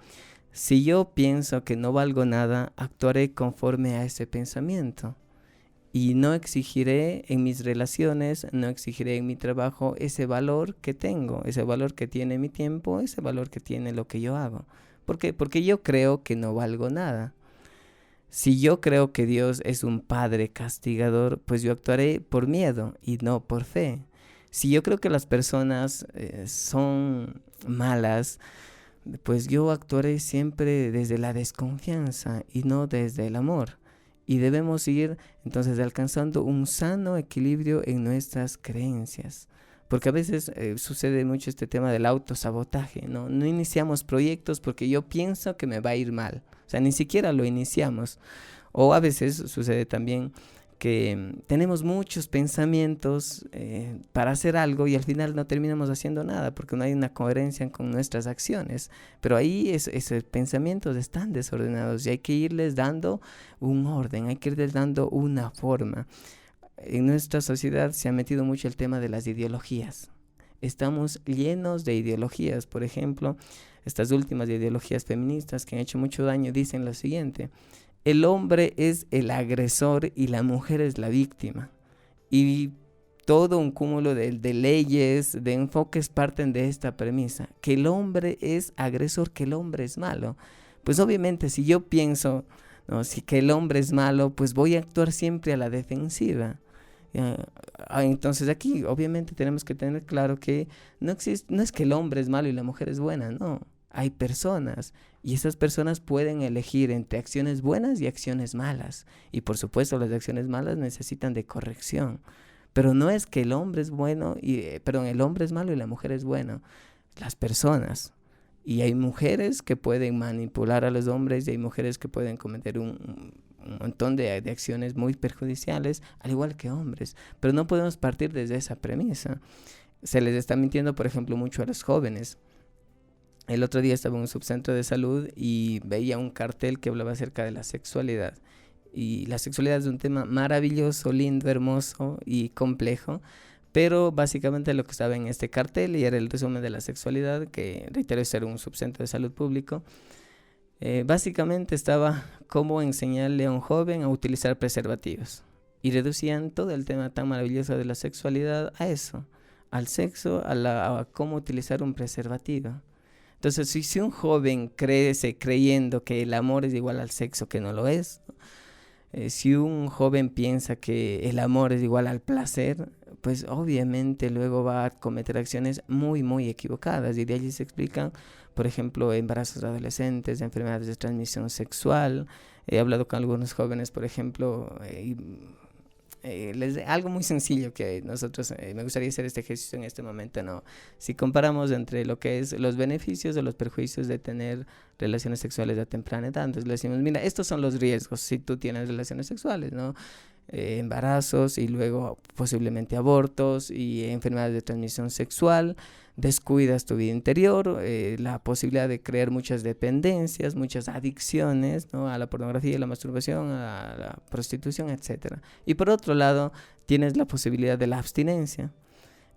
si yo pienso que no valgo nada, actuaré conforme a ese pensamiento. Y no exigiré en mis relaciones, no exigiré en mi trabajo ese valor que tengo, ese valor que tiene mi tiempo, ese valor que tiene lo que yo hago. ¿Por qué? Porque yo creo que no valgo nada. Si yo creo que Dios es un padre castigador, pues yo actuaré por miedo y no por fe. Si yo creo que las personas son malas, pues yo actuaré siempre desde la desconfianza y no desde el amor. Y debemos ir entonces alcanzando un sano equilibrio en nuestras creencias. Porque a veces sucede mucho este tema del autosabotaje, ¿no? No iniciamos proyectos porque yo pienso que me va a ir mal. O sea, ni siquiera lo iniciamos. O a veces sucede también que tenemos muchos pensamientos para hacer algo y al final no terminamos haciendo nada porque no hay una coherencia con nuestras acciones. Pero ahí esos pensamientos están desordenados y hay que irles dando un orden, hay que irles dando una forma. En nuestra sociedad se ha metido mucho el tema de las ideologías. Estamos llenos de ideologías. Por ejemplo, estas últimas ideologías feministas que han hecho mucho daño dicen lo siguiente: el hombre es el agresor y la mujer es la víctima. Y todo un cúmulo de leyes, de enfoques parten de esta premisa, que el hombre es agresor, que el hombre es malo. Pues obviamente si yo pienso, ¿no?, si que el hombre es malo, pues voy a actuar siempre a la defensiva. Entonces aquí obviamente tenemos que tener claro que no es que el hombre es malo y la mujer es buena, no. Hay personas y esas personas pueden elegir entre acciones buenas y acciones malas. Y por supuesto las acciones malas necesitan de corrección. Pero no es que el hombre es bueno el hombre es malo y la mujer es buena. Las personas. Y hay mujeres que pueden manipular a los hombres y hay mujeres que pueden cometer un montón de acciones muy perjudiciales, al igual que hombres. Pero no podemos partir desde esa premisa. Se les está mintiendo, por ejemplo, mucho a los jóvenes. El otro día estaba en un subcentro de salud y veía un cartel que hablaba acerca de la sexualidad. Y la sexualidad es un tema maravilloso, lindo, hermoso y complejo. Pero básicamente lo que estaba en este cartel, y era el resumen de la sexualidad, que reitero es un subcentro de salud público, básicamente estaba cómo enseñarle a un joven a utilizar preservativos. Y reducían todo el tema tan maravilloso de la sexualidad a eso, al sexo, a cómo utilizar un preservativo. Entonces, si un joven crece creyendo que el amor es igual al sexo, que no lo es, si un joven piensa que el amor es igual al placer, pues obviamente luego va a cometer acciones muy, muy equivocadas. Y de allí se explican, por ejemplo, embarazos adolescentes, enfermedades de transmisión sexual. He hablado con algunos jóvenes, por ejemplo, algo muy sencillo que nosotros, me gustaría hacer este ejercicio en este momento, ¿no? Si comparamos entre lo que es los beneficios o los perjuicios de tener relaciones sexuales a temprana edad, entonces le decimos, mira, estos son los riesgos si tú tienes relaciones sexuales, ¿no? Embarazos y luego posiblemente abortos y enfermedades de transmisión sexual, descuidas tu vida interior, la posibilidad de crear muchas dependencias, muchas adicciones, ¿no? A la pornografía, a la masturbación, a la prostitución, etcétera. Y por otro lado, tienes la posibilidad de la abstinencia.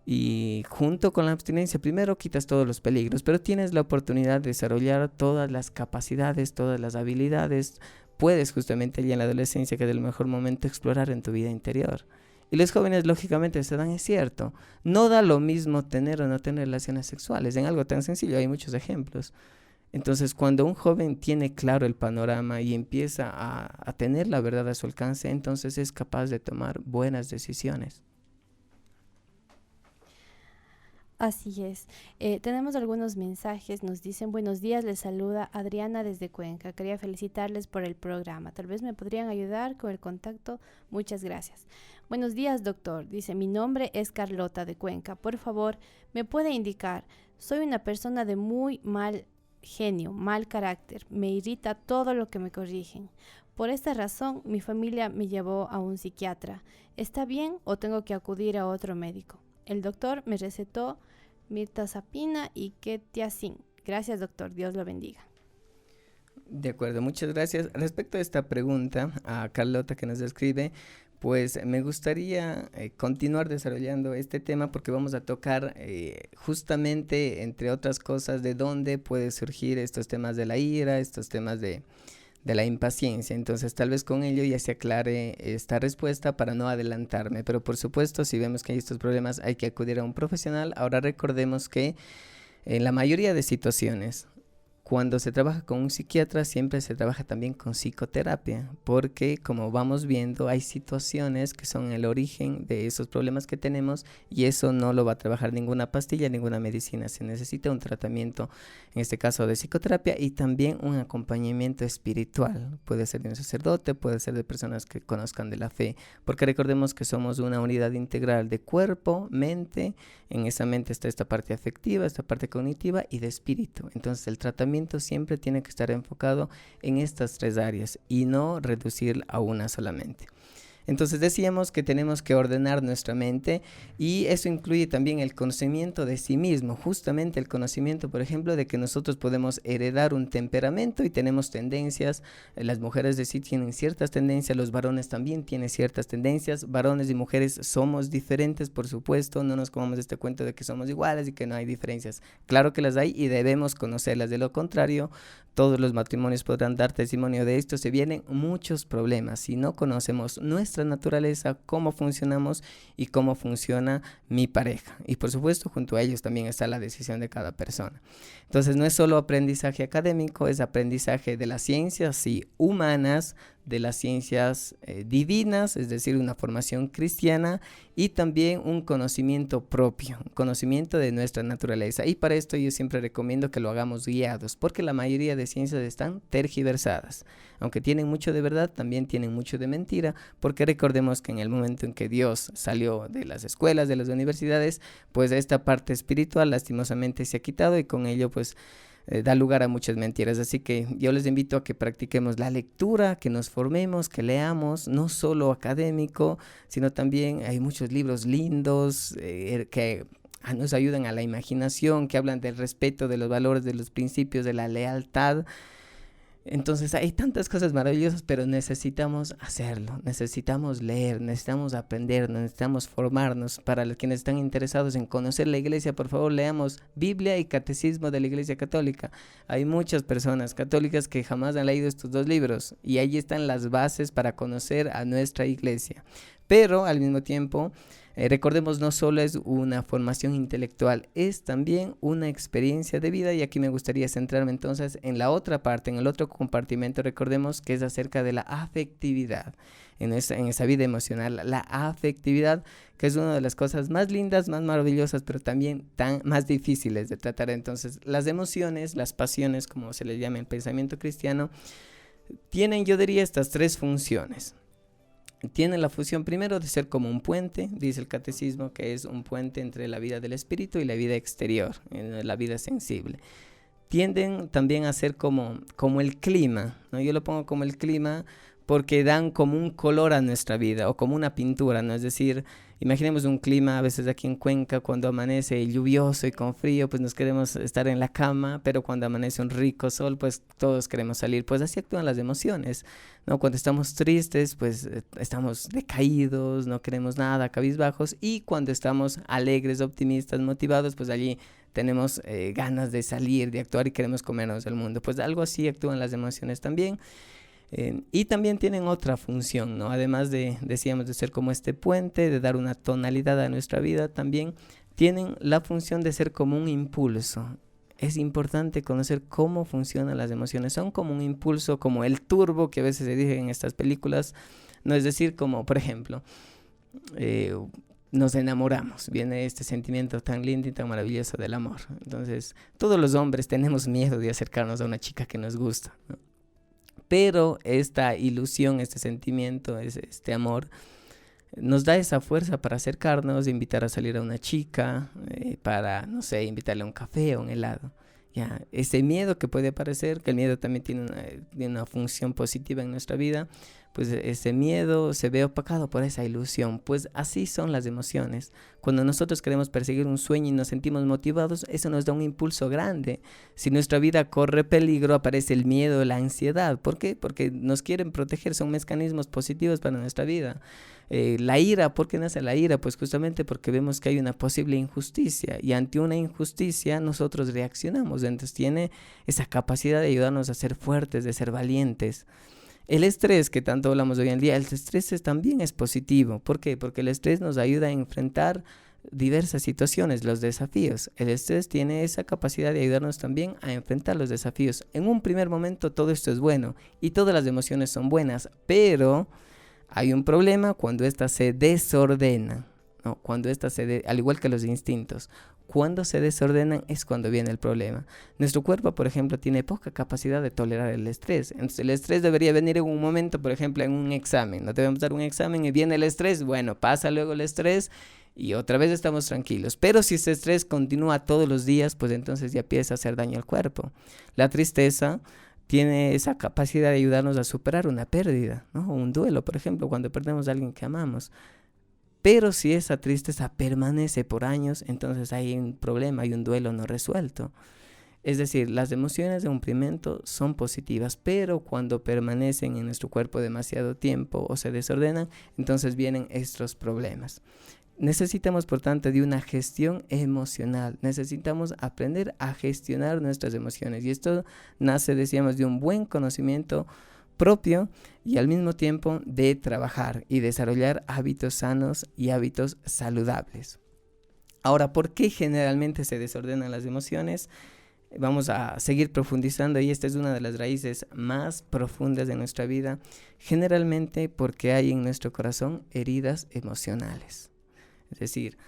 Y junto con la abstinencia, primero quitas todos los peligros, pero tienes la oportunidad de desarrollar todas las capacidades, todas las habilidades. Puedes justamente ya en la adolescencia, que es el mejor momento, explorar en tu vida interior. Y los jóvenes lógicamente se dan, es cierto, no da lo mismo tener o no tener relaciones sexuales, en algo tan sencillo, hay muchos ejemplos. Entonces, cuando un joven tiene claro el panorama y empieza a tener la verdad a su alcance, entonces es capaz de tomar buenas decisiones. Así es. Tenemos algunos mensajes. Nos dicen: buenos días, les saluda Adriana desde Cuenca. Quería felicitarles por el programa. Tal vez me podrían ayudar con el contacto. Muchas gracias. Buenos días, doctor. Dice: mi nombre es Carlota de Cuenca. Por favor, ¿me puede indicar? Soy una persona de muy mal genio, mal carácter. Me irrita todo lo que me corrigen. Por esta razón, mi familia me llevó a un psiquiatra. ¿Está bien o tengo que acudir a otro médico? El doctor me recetó mirtazapina y quetiapina. Gracias, doctor. Dios lo bendiga. De acuerdo, muchas gracias. Respecto a esta pregunta, a Carlota que nos escribe, pues me gustaría continuar desarrollando este tema porque vamos a tocar justamente, entre otras cosas, de dónde puede surgir estos temas de la ira, estos temas de la impaciencia. Entonces tal vez con ello ya se aclare esta respuesta para no adelantarme, pero por supuesto si vemos que hay estos problemas hay que acudir a un profesional. Ahora recordemos que en la mayoría de situaciones, cuando se trabaja con un psiquiatra, siempre se trabaja también con psicoterapia, porque como vamos viendo, hay situaciones que son el origen de esos problemas que tenemos y eso no lo va a trabajar ninguna pastilla, ninguna medicina. Se necesita un tratamiento, en este caso de psicoterapia, y también un acompañamiento espiritual. Puede ser de un sacerdote, puede ser de personas que conozcan de la fe, porque recordemos que somos una unidad integral de cuerpo, mente. En esa mente está esta parte afectiva, esta parte cognitiva y de espíritu. Entonces el tratamiento siempre tiene que estar enfocado en estas tres áreas y no reducir a una solamente. Entonces decíamos que tenemos que ordenar nuestra mente y eso incluye también el conocimiento de sí mismo, justamente el conocimiento, por ejemplo, de que nosotros podemos heredar un temperamento y tenemos tendencias. Las mujeres de sí tienen ciertas tendencias, los varones también tienen ciertas tendencias. Varones y mujeres somos diferentes, por supuesto, no nos comamos este cuento de que somos iguales y que no hay diferencias. Claro que las hay y debemos conocerlas, de lo contrario, todos los matrimonios podrán dar testimonio de esto. Se vienen muchos problemas si no conocemos nuestra naturaleza, cómo funcionamos y cómo funciona mi pareja. Y por supuesto, junto a ellos también está la decisión de cada persona. Entonces, no es solo aprendizaje académico, es aprendizaje de las ciencias, sí, humanas, de las ciencias divinas, es decir, una formación cristiana y también un conocimiento propio, un conocimiento de nuestra naturaleza. Y para esto yo siempre recomiendo que lo hagamos guiados, porque la mayoría de ciencias están tergiversadas. Aunque tienen mucho de verdad, también tienen mucho de mentira, porque recordemos que en el momento en que Dios salió de las escuelas, de las universidades, pues esta parte espiritual lastimosamente se ha quitado y con ello pues da lugar a muchas mentiras. Así que yo les invito a que practiquemos la lectura, que nos formemos, que leamos, no solo académico, sino también hay muchos libros lindos que nos ayudan a la imaginación, que hablan del respeto, de los valores, de los principios, de la lealtad. Entonces hay tantas cosas maravillosas, pero necesitamos hacerlo, necesitamos leer, necesitamos aprender, necesitamos formarnos. Para los quienes están interesados en conocer la iglesia, por favor leamos Biblia y Catecismo de la Iglesia Católica. Hay muchas personas católicas que jamás han leído estos dos libros y allí están las bases para conocer a nuestra iglesia. Pero al mismo tiempo, recordemos, no solo es una formación intelectual, es también una experiencia de vida y aquí me gustaría centrarme entonces en la otra parte, en el otro compartimento. Recordemos que es acerca de la afectividad, en esa vida emocional, la afectividad, que es una de las cosas más lindas, más maravillosas, pero también más difíciles de tratar. Entonces, las emociones, las pasiones, como se les llama en el pensamiento cristiano, tienen, yo diría, estas tres funciones. tiene la función primero de ser como un puente, dice el catecismo, que es un puente entre la vida del espíritu y la vida exterior, la vida sensible. Tienden también a ser como el clima, ¿no? Yo lo pongo como el clima porque dan como un color a nuestra vida o como una pintura, ¿no? Es decir, imaginemos un clima a veces aquí en Cuenca cuando amanece lluvioso y con frío, pues nos queremos estar en la cama, pero cuando amanece un rico sol, pues todos queremos salir. Pues así actúan las emociones, ¿no? Cuando estamos tristes, pues estamos decaídos, no queremos nada, cabizbajos, y cuando estamos alegres, optimistas, motivados, pues allí tenemos ganas de salir, de actuar y queremos comernos el mundo. Pues algo así actúan las emociones también. Y también tienen otra función, ¿no? Además decíamos, de ser como este puente, de dar una tonalidad a nuestra vida, también tienen la función de ser como un impulso. Es importante conocer cómo funcionan las emociones. Son como un impulso, como el turbo que a veces se dice en estas películas, ¿no? Es decir, como por ejemplo, nos enamoramos, viene este sentimiento tan lindo y tan maravilloso del amor. Entonces, todos los hombres tenemos miedo de acercarnos a una chica que nos gusta, ¿no? Pero esta ilusión, este sentimiento, este amor, nos da esa fuerza para acercarnos, invitar a salir a una chica, para, no sé, invitarle a un café o un helado. Ya, ese miedo que puede aparecer, que el miedo también tiene una función positiva en nuestra vida, pues ese miedo se ve opacado por esa ilusión. Pues así son las emociones. Cuando nosotros queremos perseguir un sueño y nos sentimos motivados, eso nos da un impulso grande. Si nuestra vida corre peligro, aparece el miedo, la ansiedad. ¿Por qué? Porque nos quieren proteger, son mecanismos positivos para nuestra vida. La ira, ¿por qué nace la ira? Pues justamente porque vemos que hay una posible injusticia, y ante una injusticia nosotros reaccionamos. Entonces tiene esa capacidad de ayudarnos a ser fuertes, de ser valientes. El estrés, que tanto hablamos hoy en día, el estrés también es positivo. ¿Por qué? Porque el estrés nos ayuda a enfrentar diversas situaciones, los desafíos. El estrés tiene esa capacidad de ayudarnos también a enfrentar los desafíos. En un primer momento todo esto es bueno y todas las emociones son buenas, pero hay un problema cuando éstas se desordenan, ¿no? Cuando éstas al igual que los instintos, cuando se desordenan es cuando viene el problema. Nuestro cuerpo, por ejemplo, tiene poca capacidad de tolerar el estrés. Entonces el estrés debería venir en un momento, por ejemplo, en un examen. No debemos dar un examen y viene el estrés. Bueno, pasa luego el estrés y otra vez estamos tranquilos. Pero si ese estrés continúa todos los días, pues entonces ya empieza a hacer daño al cuerpo. La tristeza tiene esa capacidad de ayudarnos a superar una pérdida, ¿no? Un duelo, por ejemplo, cuando perdemos a alguien que amamos. Pero si esa tristeza permanece por años, entonces hay un problema, hay un duelo no resuelto. Es decir, las emociones de un momento son positivas, pero cuando permanecen en nuestro cuerpo demasiado tiempo o se desordenan, entonces vienen estos problemas. Necesitamos, por tanto, de una gestión emocional. Necesitamos aprender a gestionar nuestras emociones. Y esto nace, decíamos, de un buen conocimiento propio y al mismo tiempo de trabajar y desarrollar hábitos sanos y hábitos saludables. Ahora, ¿por qué generalmente se desordenan las emociones? Vamos a seguir profundizando, y esta es una de las raíces más profundas de nuestra vida, generalmente porque hay en nuestro corazón heridas emocionales. Es decir,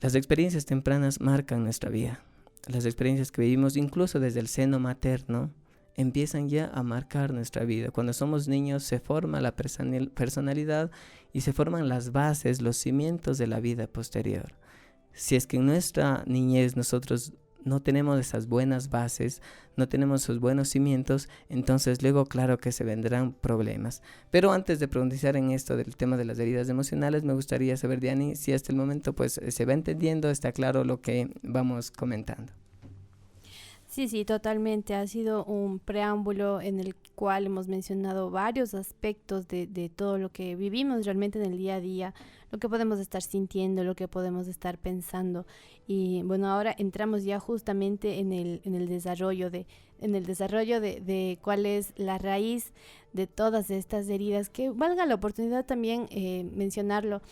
las experiencias tempranas marcan nuestra vida. Las experiencias que vivimos incluso desde el seno materno empiezan ya a marcar nuestra vida. Cuando somos niños se forma la personalidad y se forman las bases, los cimientos de la vida posterior. Si es que en nuestra niñez nosotros no tenemos esas buenas bases, no tenemos esos buenos cimientos, entonces luego claro que se vendrán problemas. Pero antes de profundizar en esto del tema de las heridas emocionales, me gustaría saber, Diani, si hasta el momento pues se va entendiendo, está claro lo que vamos comentando. Sí, totalmente. Ha sido un preámbulo en el cual hemos mencionado varios aspectos de todo lo que vivimos realmente en el día a día, lo que podemos estar sintiendo, lo que podemos estar pensando. Y bueno, ahora entramos ya justamente en el desarrollo de cuál es la raíz de todas estas heridas, que valga la oportunidad también mencionarlo.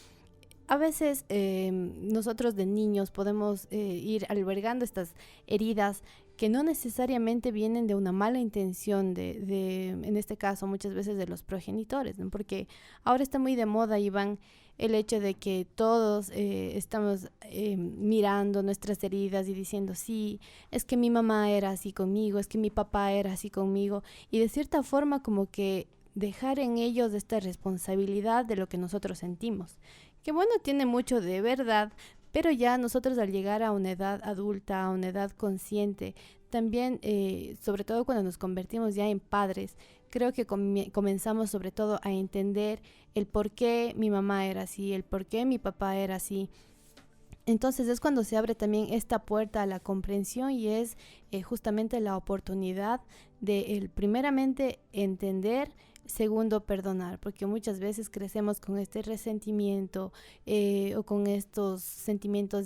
A veces nosotros de niños podemos ir albergando estas heridas que no necesariamente vienen de una mala intención en este caso, muchas veces de los progenitores, ¿no? Porque ahora está muy de moda, Iván, el hecho de que todos estamos mirando nuestras heridas y diciendo, sí, es que mi mamá era así conmigo, es que mi papá era así conmigo, y de cierta forma como que dejar en ellos esta responsabilidad de lo que nosotros sentimos. Que bueno, tiene mucho de verdad, pero ya nosotros al llegar a una edad adulta, a una edad consciente, también, sobre todo cuando nos convertimos ya en padres, creo que comenzamos sobre todo a entender el por qué mi mamá era así, el por qué mi papá era así. Entonces es cuando se abre también esta puerta a la comprensión y es justamente la oportunidad de primeramente entender, segundo perdonar, porque muchas veces crecemos con este resentimiento o con estos sentimientos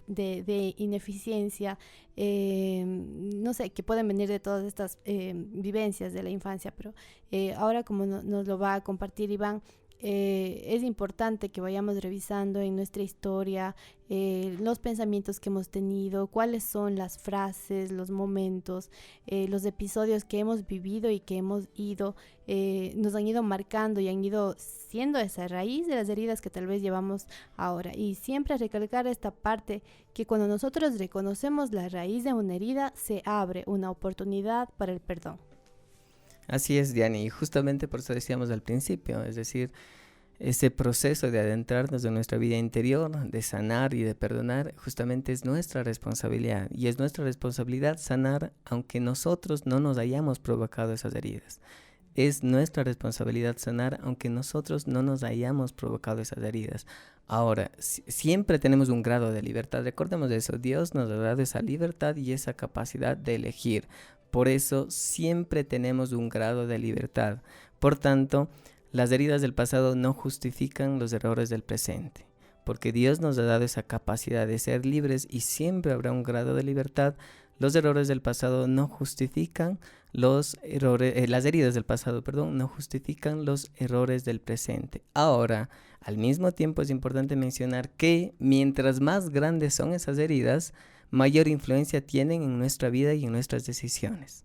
de ineficiencia, no sé, que pueden venir de todas estas vivencias de la infancia, pero ahora como nos lo va a compartir Iván, es importante que vayamos revisando en nuestra historia los pensamientos que hemos tenido, cuáles son las frases, los momentos, los episodios que hemos vivido y que nos han ido marcando y han ido siendo esa raíz de las heridas que tal vez llevamos ahora. Y siempre recalcar esta parte que cuando nosotros reconocemos la raíz de una herida, se abre una oportunidad para el perdón. Así es, Diani, y justamente por eso decíamos al principio, es decir, ese proceso de adentrarnos en nuestra vida interior, de sanar y de perdonar, justamente es nuestra responsabilidad, y es nuestra responsabilidad sanar aunque nosotros no nos hayamos provocado esas heridas. Es nuestra responsabilidad sanar aunque nosotros no nos hayamos provocado esas heridas. Ahora, siempre tenemos un grado de libertad, recordemos eso, Dios nos ha dado esa libertad y esa capacidad de elegir. Por eso siempre tenemos un grado de libertad. Por tanto, las heridas del pasado no justifican los errores del presente, porque Dios nos ha dado esa capacidad de ser libres y siempre habrá un grado de libertad. Los errores del pasado no justifican las heridas del pasado, no justifican los errores del presente. Ahora, al mismo tiempo es importante mencionar que mientras más grandes son esas heridas, mayor influencia tienen en nuestra vida y en nuestras decisiones.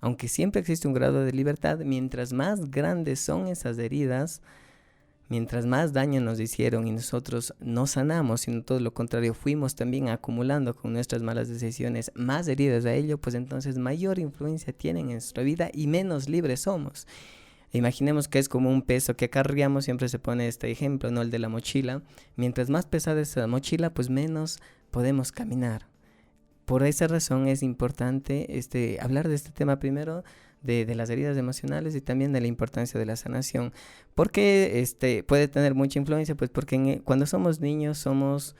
Aunque siempre existe un grado de libertad, mientras más grandes son esas heridas, mientras más daño nos hicieron y nosotros no sanamos, sino todo lo contrario, fuimos también acumulando con nuestras malas decisiones más heridas a ello, pues entonces mayor influencia tienen en nuestra vida y menos libres somos. Imaginemos que es como un peso que cargamos, siempre se pone este ejemplo, ¿no? El de la mochila. Mientras más pesada es la mochila, pues menos podemos caminar. Por esa razón es importante hablar de este tema primero, de las heridas emocionales y también de la importancia de la sanación. ¿Por qué puede tener mucha influencia? Pues porque cuando somos niños somos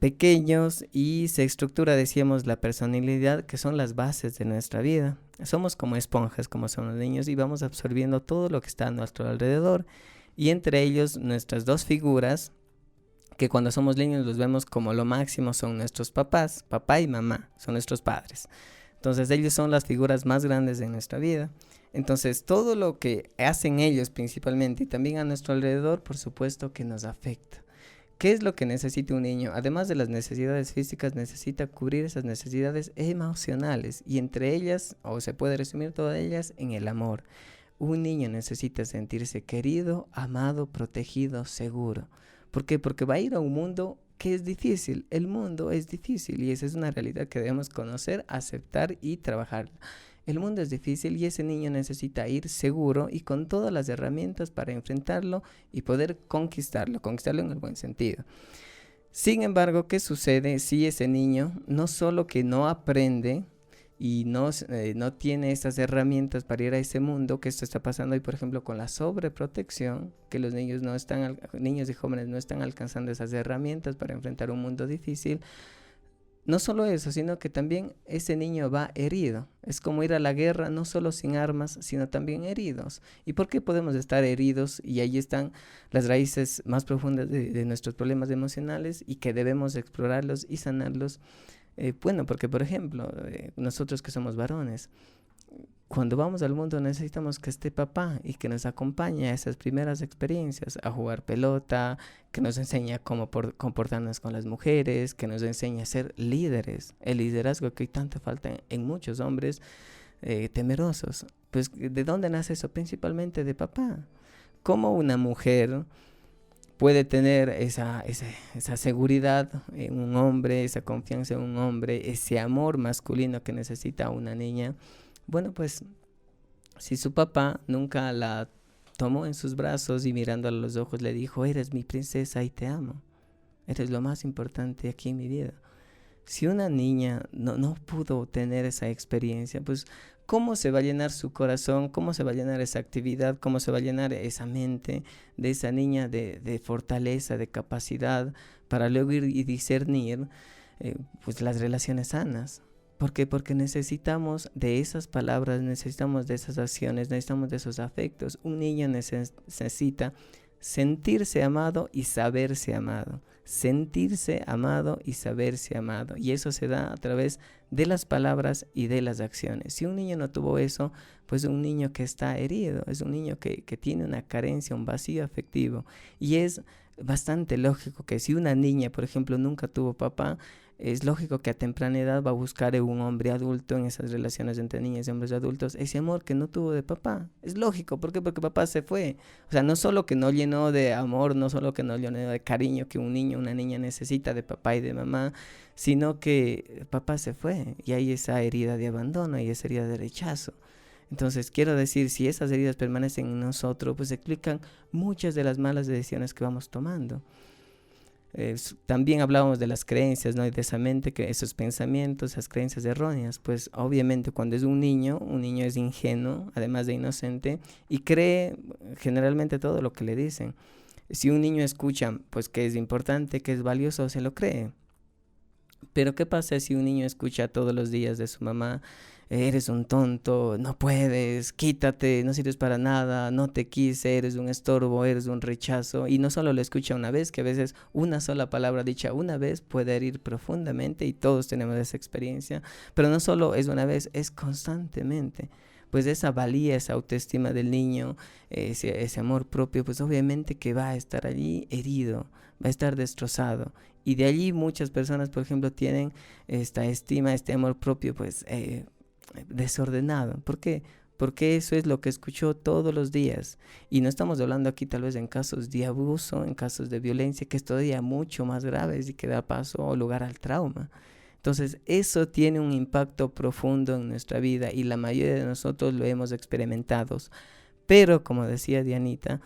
pequeños y se estructura, decíamos, la personalidad, que son las bases de nuestra vida. Somos como esponjas, como son los niños, y vamos absorbiendo todo lo que está a nuestro alrededor. Y entre ellos nuestras dos figuras, que cuando somos niños los vemos como lo máximo, son nuestros papás, papá y mamá, son nuestros padres. Entonces ellos son las figuras más grandes de nuestra vida. Entonces todo lo que hacen ellos principalmente y también a nuestro alrededor, por supuesto que nos afecta. ¿Qué es lo que necesita un niño? Además de las necesidades físicas, necesita cubrir esas necesidades emocionales, y entre ellas, o se puede resumir todas ellas, en el amor. Un niño necesita sentirse querido, amado, protegido, seguro. ¿Por qué? Porque va a ir a un mundo que es difícil. El mundo es difícil y esa es una realidad que debemos conocer, aceptar y trabajar. El mundo es difícil y ese niño necesita ir seguro y con todas las herramientas para enfrentarlo y poder conquistarlo en el buen sentido. Sin embargo, ¿qué sucede si ese niño no solo que no aprende y no tiene esas herramientas para ir a ese mundo, que esto está pasando hoy, por ejemplo, con la sobreprotección, que los niños niños y jóvenes no están alcanzando esas herramientas para enfrentar un mundo difícil? No solo eso, sino que también ese niño va herido. Es como ir a la guerra, no solo sin armas, sino también heridos. ¿Y por qué podemos estar heridos? Y ahí están las raíces más profundas de nuestros problemas emocionales y que debemos explorarlos y sanarlos. Porque, por ejemplo, nosotros que somos varones, cuando vamos al mundo necesitamos que esté papá y que nos acompañe a esas primeras experiencias, a jugar pelota, que nos enseñe cómo comportarnos con las mujeres, que nos enseñe a ser líderes, el liderazgo que hoy tanto falta en muchos hombres temerosos. Pues, ¿de dónde nace eso? Principalmente de papá. ¿Cómo una mujer puede tener esa seguridad en un hombre, esa confianza en un hombre, ese amor masculino que necesita una niña? Bueno, pues Si su papá nunca la tomó en sus brazos y mirándola a los ojos le dijo, eres mi princesa y te amo, eres lo más importante aquí en mi vida. Si una niña no pudo tener esa experiencia, pues ¿cómo se va a llenar su corazón? ¿Cómo se va a llenar esa actividad? ¿Cómo se va a llenar esa mente de esa niña de fortaleza, de capacidad para luego ir y discernir pues las relaciones sanas? ¿Por qué? Porque necesitamos de esas palabras, necesitamos de esas acciones, necesitamos de esos afectos. Un niño necesita sentirse amado y saberse amado. Sentirse amado y saberse amado. Y eso se da a través de las palabras y de las acciones. Si un niño no tuvo eso, pues un niño que está herido, es un niño que tiene una carencia, un vacío afectivo. Y es bastante lógico que si una niña, por ejemplo, nunca tuvo papá, es lógico que a temprana edad va a buscar en un hombre adulto, en esas relaciones entre niñas y hombres adultos, ese amor que no tuvo de papá. Es lógico, ¿por qué? Porque papá se fue. O sea, no solo que no llenó de amor, no solo que no llenó de cariño que un niño, una niña necesita de papá y de mamá, sino que papá se fue y hay esa herida de abandono y esa herida de rechazo. Entonces, quiero decir, si esas heridas permanecen en nosotros, pues explican muchas de las malas decisiones que vamos tomando. También hablábamos de las creencias, ¿no? Y de esa mente, que esos pensamientos, esas creencias erróneas, pues obviamente cuando es un niño es ingenuo, además de inocente, y cree generalmente todo lo que le dicen. Si un niño escucha, pues que es importante, que es valioso, se lo cree. Pero ¿qué pasa si un niño escucha todos los días de su mamá, eres un tonto, no puedes, quítate, no sirves para nada, no te quise, eres un estorbo, eres un rechazo? Y no solo lo escucha una vez, que a veces una sola palabra dicha una vez puede herir profundamente, y todos tenemos esa experiencia, pero no solo es una vez, es constantemente. Pues esa valía, esa autoestima del niño, ese amor propio, pues obviamente que va a estar allí herido, va a estar destrozado. Y de allí muchas personas, por ejemplo, tienen esta estima, este amor propio, pues desordenado. ¿Por qué? Porque eso es lo que escuchó todos los días. Y no estamos hablando aquí tal vez en casos de abuso, en casos de violencia, que es todavía mucho más graves y que da paso o lugar al trauma. Entonces, eso tiene un impacto profundo en nuestra vida y la mayoría de nosotros lo hemos experimentado. Pero, como decía Dianita,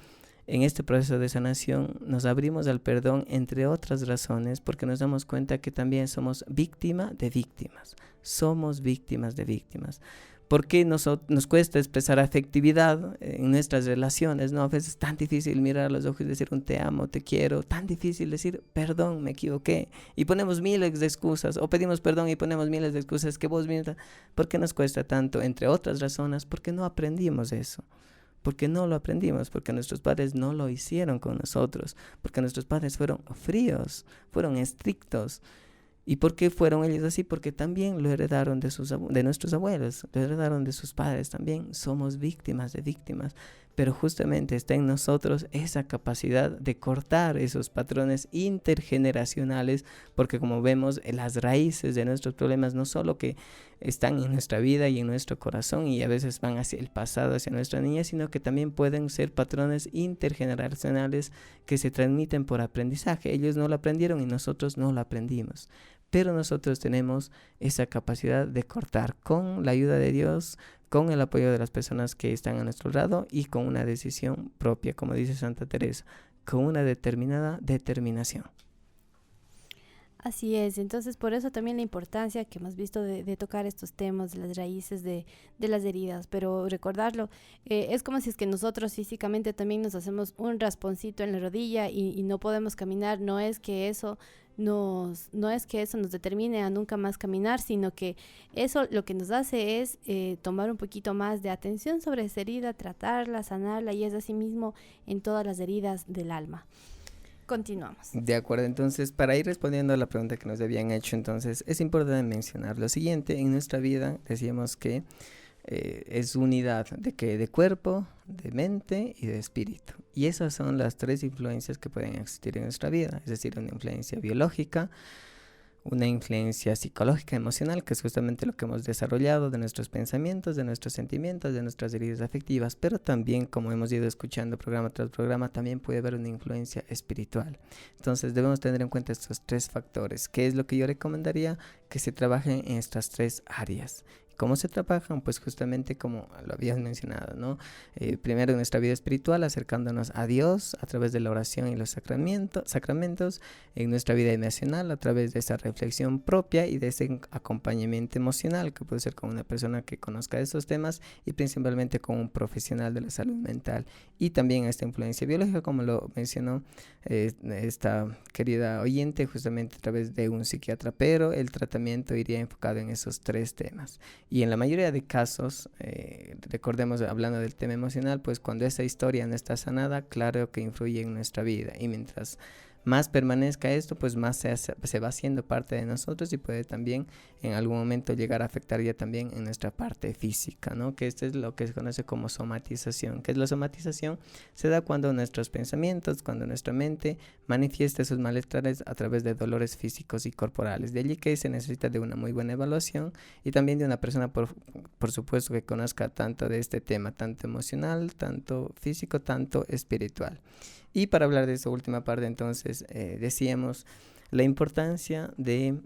en este proceso de sanación nos abrimos al perdón, entre otras razones, porque nos damos cuenta que también somos víctima de víctimas. Somos víctimas de víctimas. ¿Por qué nos cuesta expresar afectividad en nuestras relaciones? ¿No? A veces es tan difícil mirar a los ojos y decir un te amo, te quiero. Tan difícil decir perdón, me equivoqué. Y ponemos miles de excusas. O pedimos perdón y ponemos miles de excusas que vos misma. ¿Por qué nos cuesta tanto? Entre otras razones, porque no aprendimos eso. Porque no lo aprendimos, porque nuestros padres no lo hicieron con nosotros, porque nuestros padres fueron fríos, fueron estrictos. ¿Y por qué fueron ellos así? Porque también lo heredaron de nuestros abuelos, lo heredaron de sus padres también. Somos víctimas de víctimas, pero justamente está en nosotros esa capacidad de cortar esos patrones intergeneracionales, porque como vemos, las raíces de nuestros problemas no solo que están en nuestra vida y en nuestro corazón y a veces van hacia el pasado, hacia nuestra niñez, sino que también pueden ser patrones intergeneracionales que se transmiten por aprendizaje. Ellos no lo aprendieron y nosotros no lo aprendimos. Pero nosotros tenemos esa capacidad de cortar con la ayuda de Dios, con el apoyo de las personas que están a nuestro lado y con una decisión propia, como dice Santa Teresa, con una determinada determinación. Así es, entonces por eso también la importancia que hemos visto de tocar estos temas, de las raíces de las heridas, pero recordarlo, es como si es que nosotros físicamente también nos hacemos un rasponcito en la rodilla y no podemos caminar. No es que eso nos determine a nunca más caminar, sino que eso lo que nos hace es tomar un poquito más de atención sobre esa herida, tratarla, sanarla, y es así mismo en todas las heridas del alma. Continuamos. De acuerdo, entonces para ir respondiendo a la pregunta que nos habían hecho, entonces es importante mencionar lo siguiente. En nuestra vida decíamos que es unidad de cuerpo, de mente y de espíritu, y esas son las tres influencias que pueden existir en nuestra vida, es decir, una influencia biológica, una influencia psicológica, emocional, que es justamente lo que hemos desarrollado de nuestros pensamientos, de nuestros sentimientos, de nuestras heridas afectivas, pero también, como hemos ido escuchando programa tras programa, también puede haber una influencia espiritual. Entonces debemos tener en cuenta estos tres factores. ¿Qué es lo que yo recomendaría? Que se trabajen en estas tres áreas. ¿Cómo se trabajan? Pues justamente como lo habías mencionado, ¿no? Primero en nuestra vida espiritual, acercándonos a Dios a través de la oración y los sacramentos, en nuestra vida emocional a través de esa reflexión propia y de ese acompañamiento emocional, que puede ser con una persona que conozca estos temas y principalmente con un profesional de la salud mental. Y también esta influencia biológica, como lo mencionó esta querida oyente, justamente a través de un psiquiatra, pero el tratamiento iría enfocado en esos 3 temas. Y en la mayoría de casos, recordemos, hablando del tema emocional, pues cuando esa historia no está sanada, claro que influye en nuestra vida, y mientras más permanezca esto, pues más se va haciendo parte de nosotros y puede también en algún momento llegar a afectar ya también en nuestra parte física, ¿no? Que esto es lo que se conoce como somatización. ¿Qué es la somatización? Se da cuando nuestros pensamientos, cuando nuestra mente manifiesta esos malestares a través de dolores físicos y corporales. De allí que se necesita de una muy buena evaluación y también de una persona, por supuesto, que conozca tanto de este tema, tanto emocional, tanto físico, tanto espiritual. Y para hablar de esa última parte, entonces, decíamos la importancia de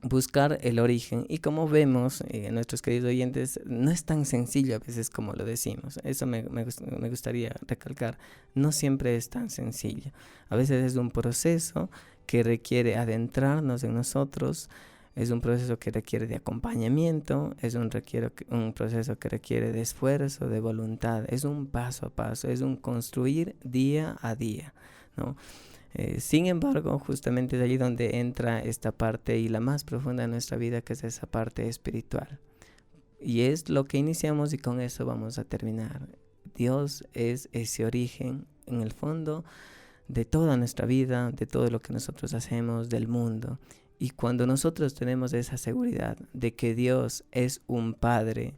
buscar el origen. Y como vemos, nuestros queridos oyentes, no es tan sencillo a veces como lo decimos. Eso me gustaría recalcar. No siempre es tan sencillo. A veces es un proceso que requiere adentrarnos en nosotros. Es un proceso que requiere de acompañamiento, es un proceso que requiere de esfuerzo, de voluntad, es un paso a paso, es un construir día a día, ¿no? Sin embargo, justamente es allí donde entra esta parte y la más profunda de nuestra vida, que es esa parte espiritual. Y es lo que iniciamos y con eso vamos a terminar. Dios es ese origen, en el fondo, de toda nuestra vida, de todo lo que nosotros hacemos, del mundo. Y cuando nosotros tenemos esa seguridad de que Dios es un Padre,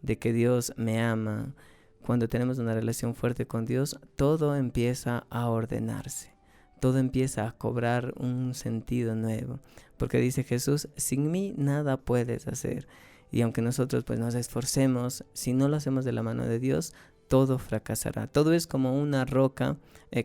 de que Dios me ama, cuando tenemos una relación fuerte con Dios, todo empieza a ordenarse, todo empieza a cobrar un sentido nuevo. Porque dice Jesús, sin mí nada puedes hacer. Y aunque nosotros pues nos esforcemos, si no lo hacemos de la mano de Dios, todo fracasará. Todo es como una roca,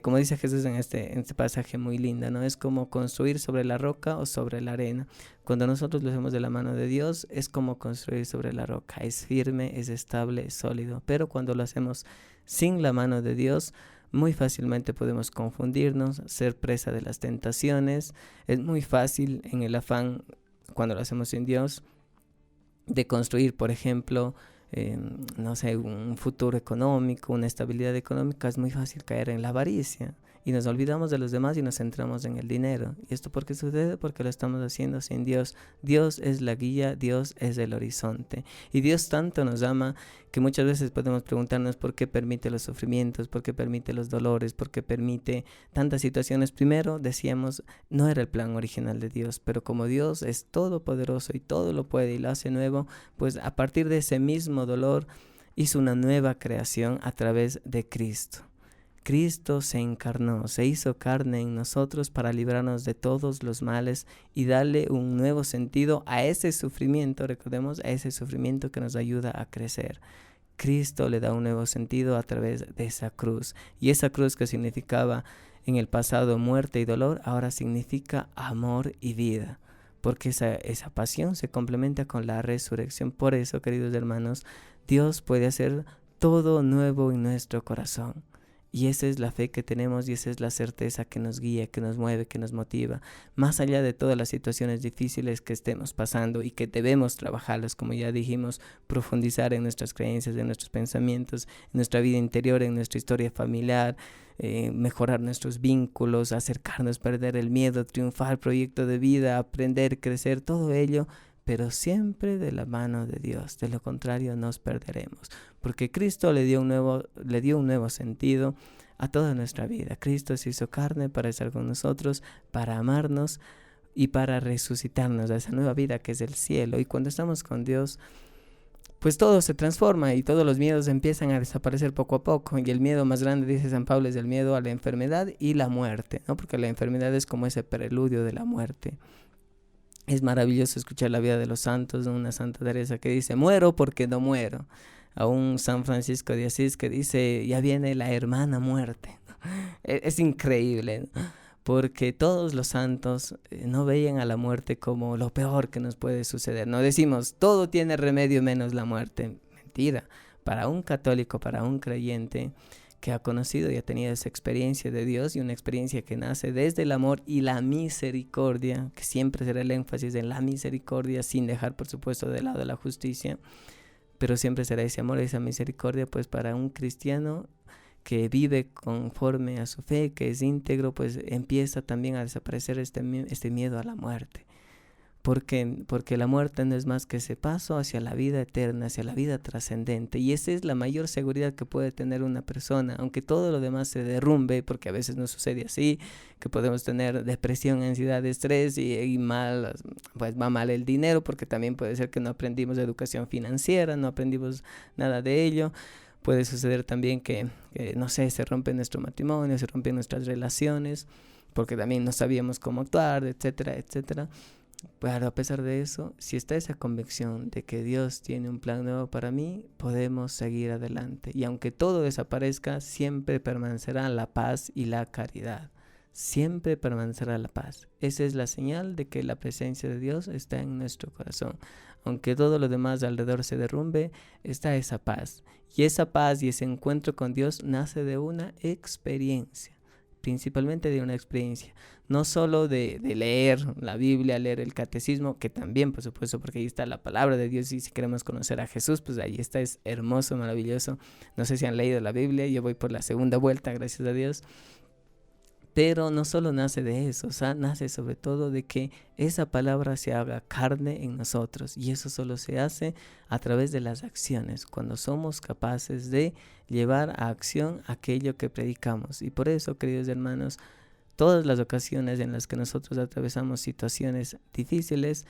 como dice Jesús en este pasaje muy lindo, ¿no? Es como construir sobre la roca o sobre la arena. Cuando nosotros lo hacemos de la mano de Dios, es como construir sobre la roca. Es firme, es estable, es sólido. Pero cuando lo hacemos sin la mano de Dios, muy fácilmente podemos confundirnos, ser presa de las tentaciones. Es muy fácil en el afán, cuando lo hacemos sin Dios, de construir, por ejemplo, no sé, un futuro económico, una estabilidad económica. Es muy fácil caer en la avaricia y nos olvidamos de los demás y nos centramos en el dinero. ¿Y esto por qué sucede? Porque lo estamos haciendo sin Dios. Dios es la guía, Dios es el horizonte. Y Dios tanto nos ama que muchas veces podemos preguntarnos por qué permite los sufrimientos, por qué permite los dolores, por qué permite tantas situaciones. Primero decíamos, no era el plan original de Dios, pero como Dios es todopoderoso y todo lo puede y lo hace nuevo, pues a partir de ese mismo dolor hizo una nueva creación a través de Cristo. Cristo se encarnó, se hizo carne en nosotros para librarnos de todos los males y darle un nuevo sentido a ese sufrimiento. Recordemos, a ese sufrimiento que nos ayuda a crecer. Cristo le da un nuevo sentido a través de esa cruz. Y esa cruz, que significaba en el pasado muerte y dolor, ahora significa amor y vida. Porque esa pasión se complementa con la resurrección. Por eso, queridos hermanos, Dios puede hacer todo nuevo en nuestro corazón. Y esa es la fe que tenemos y esa es la certeza que nos guía, que nos mueve, que nos motiva. Más allá de todas las situaciones difíciles que estemos pasando y que debemos trabajarlas, como ya dijimos, profundizar en nuestras creencias, en nuestros pensamientos, en nuestra vida interior, en nuestra historia familiar, mejorar nuestros vínculos, acercarnos, perder el miedo, triunfar, proyecto de vida, aprender, crecer, todo ello, pero siempre de la mano de Dios. De lo contrario nos perderemos, porque Cristo le dio un nuevo sentido a toda nuestra vida. Cristo se hizo carne para estar con nosotros, para amarnos y para resucitarnos a esa nueva vida que es el cielo. Y cuando estamos con Dios, pues todo se transforma y todos los miedos empiezan a desaparecer poco a poco. Y el miedo más grande, dice San Pablo, es el miedo a la enfermedad y la muerte, ¿no? Porque la enfermedad es como ese preludio de la muerte. Es maravilloso escuchar la vida de los santos, de una Santa Teresa que dice, muero porque no muero. A un San Francisco de Asís que dice, ya viene la hermana muerte. Es increíble, ¿no? porque todos los santos no veían a la muerte como lo peor que nos puede suceder. No decimos, todo tiene remedio menos la muerte. Mentira. Para un católico, para un creyente que ha conocido y ha tenido esa experiencia de Dios, y una experiencia que nace desde el amor y la misericordia, que siempre será el énfasis en la misericordia, sin dejar por supuesto de lado la justicia, pero siempre será ese amor, esa misericordia, pues para un cristiano que vive conforme a su fe, que es íntegro, pues empieza también a desaparecer este miedo a la muerte. Porque la muerte no es más que ese paso hacia la vida eterna, hacia la vida trascendente, y esa es la mayor seguridad que puede tener una persona, aunque todo lo demás se derrumbe, porque a veces nos sucede así, que podemos tener depresión, ansiedad, estrés y mal, pues va mal el dinero, porque también puede ser que no aprendimos educación financiera, no aprendimos nada de ello. Puede suceder también que no sé, se rompe nuestro matrimonio, se rompen nuestras relaciones, porque también no sabíamos cómo actuar, etcétera, etcétera. Pero a pesar de eso, si está esa convicción de que Dios tiene un plan nuevo para mí, podemos seguir adelante. Y aunque todo desaparezca, siempre permanecerá la paz y la caridad. Siempre permanecerá la paz. Esa es la señal de que la presencia de Dios está en nuestro corazón. Aunque todo lo demás alrededor se derrumbe, está esa paz. Y esa paz y ese encuentro con Dios nace de una experiencia. Principalmente de una experiencia, no solo de leer la Biblia, leer el catecismo, que también por supuesto, porque ahí está la palabra de Dios, y si queremos conocer a Jesús, pues ahí está, es hermoso, maravilloso. No sé si han leído la Biblia, yo voy por la segunda vuelta, gracias a Dios. Pero no solo nace de eso, o sea, nace sobre todo de que esa palabra se haga carne en nosotros, y eso solo se hace a través de las acciones, cuando somos capaces de llevar a acción aquello que predicamos. Y por eso, queridos hermanos, todas las ocasiones en las que nosotros atravesamos situaciones difíciles,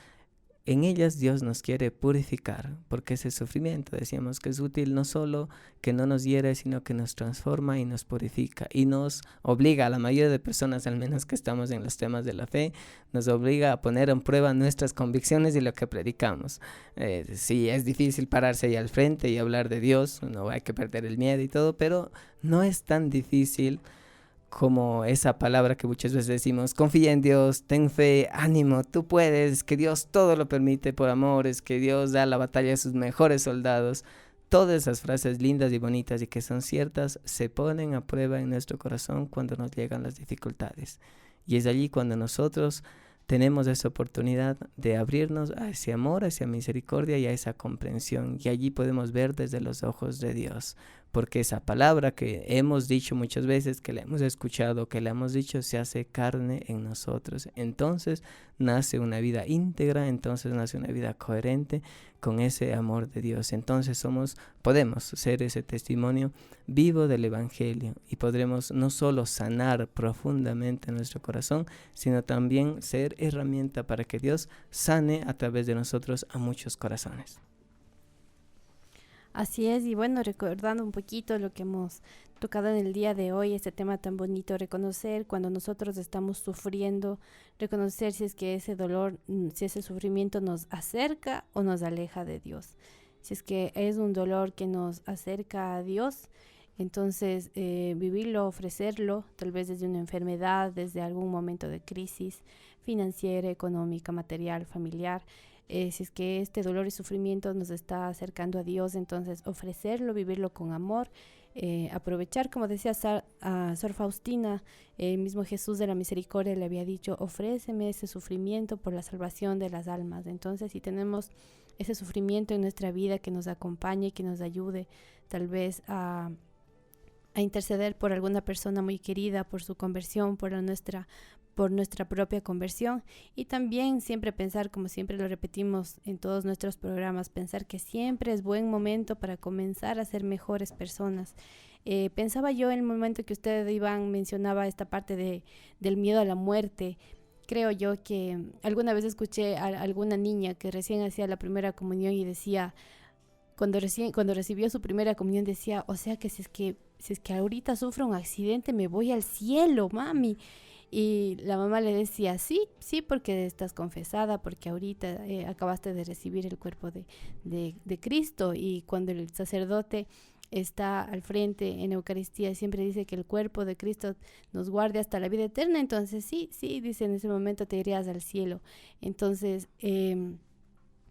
en ellas Dios nos quiere purificar, porque ese sufrimiento, decíamos que es útil, no solo que no nos hiere, sino que nos transforma y nos purifica, y nos obliga, a la mayoría de personas, al menos que estamos en los temas de la fe, nos obliga a poner en prueba nuestras convicciones y lo que predicamos. Sí, es difícil pararse ahí al frente y hablar de Dios, no hay que perder el miedo y todo, pero no es tan difícil como esa palabra que muchas veces decimos: confía en Dios, ten fe, ánimo, tú puedes, que Dios todo lo permite por amor, es que Dios da la batalla a sus mejores soldados. Todas esas frases lindas y bonitas y que son ciertas se ponen a prueba en nuestro corazón cuando nos llegan las dificultades. Y es allí cuando nosotros tenemos esa oportunidad de abrirnos a ese amor, a esa misericordia y a esa comprensión. Y allí podemos ver desde los ojos de Dios. Porque esa palabra que hemos dicho muchas veces, que la hemos escuchado, que la hemos dicho, se hace carne en nosotros. Entonces nace una vida íntegra, entonces nace una vida coherente con ese amor de Dios. Entonces podemos ser ese testimonio vivo del Evangelio, y podremos no solo sanar profundamente nuestro corazón, sino también ser herramienta para que Dios sane a través de nosotros a muchos corazones. Así es, y bueno, recordando un poquito lo que hemos tocado en el día de hoy, este tema tan bonito, reconocer cuando nosotros estamos sufriendo, reconocer si es que ese dolor, si ese sufrimiento nos acerca o nos aleja de Dios. Si es que es un dolor que nos acerca a Dios, entonces vivirlo, ofrecerlo, tal vez desde una enfermedad, desde algún momento de crisis financiera, económica, material, familiar. Si es que este dolor y sufrimiento nos está acercando a Dios, entonces ofrecerlo, vivirlo con amor, aprovechar, como decía Sor Faustina, el mismo Jesús de la Misericordia le había dicho: ofréceme ese sufrimiento por la salvación de las almas. Entonces, si tenemos ese sufrimiento en nuestra vida que nos acompañe y que nos ayude tal vez a interceder por alguna persona muy querida, por su conversión, por nuestra propia conversión, y también siempre pensar, como siempre lo repetimos en todos nuestros programas, pensar que siempre es buen momento para comenzar a ser mejores personas. Pensaba yo en el momento que usted, Iván, mencionaba esta parte del miedo a la muerte. Creo yo que alguna vez escuché a alguna niña que recién hacía la primera comunión y decía, cuando recibió su primera comunión, decía: o sea que si es que ahorita sufro un accidente me voy al cielo, mami. Y la mamá le decía: sí, porque estás confesada, porque ahorita acabaste de recibir el cuerpo de Cristo. Y cuando el sacerdote está al frente en Eucaristía, siempre dice que el cuerpo de Cristo nos guarde hasta la vida eterna. Entonces sí, dice, en ese momento te irías al cielo. Entonces,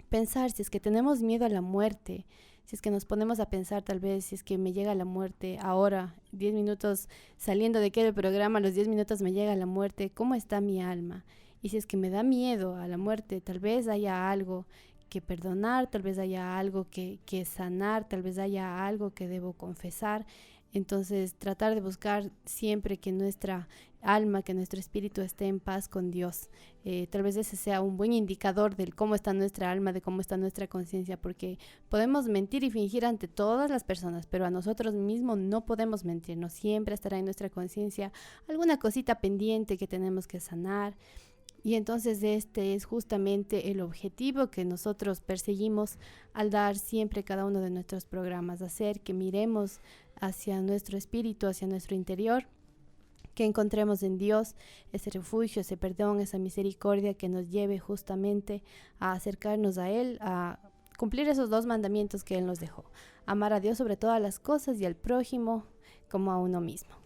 pensar, si es que tenemos miedo a la muerte, si es que nos ponemos a pensar tal vez, si es que me llega la muerte ahora, 10 minutos saliendo de aquí del programa, a los 10 minutos me llega la muerte, ¿cómo está mi alma? Y si es que me da miedo a la muerte, tal vez haya algo que perdonar, tal vez haya algo que sanar, tal vez haya algo que debo confesar. Entonces, tratar de buscar siempre que nuestra alma, que nuestro espíritu esté en paz con Dios. Tal vez ese sea un buen indicador de cómo está nuestra alma, de cómo está nuestra conciencia, porque podemos mentir y fingir ante todas las personas, pero a nosotros mismos no podemos mentir. No siempre estará en nuestra conciencia alguna cosita pendiente que tenemos que sanar. Y entonces este es justamente el objetivo que nosotros perseguimos al dar siempre cada uno de nuestros programas, hacer que miremos hacia nuestro espíritu, hacia nuestro interior, que encontremos en Dios ese refugio, ese perdón, esa misericordia que nos lleve justamente a acercarnos a Él, a cumplir esos 2 mandamientos que Él nos dejó: amar a Dios sobre todas las cosas y al prójimo como a uno mismo.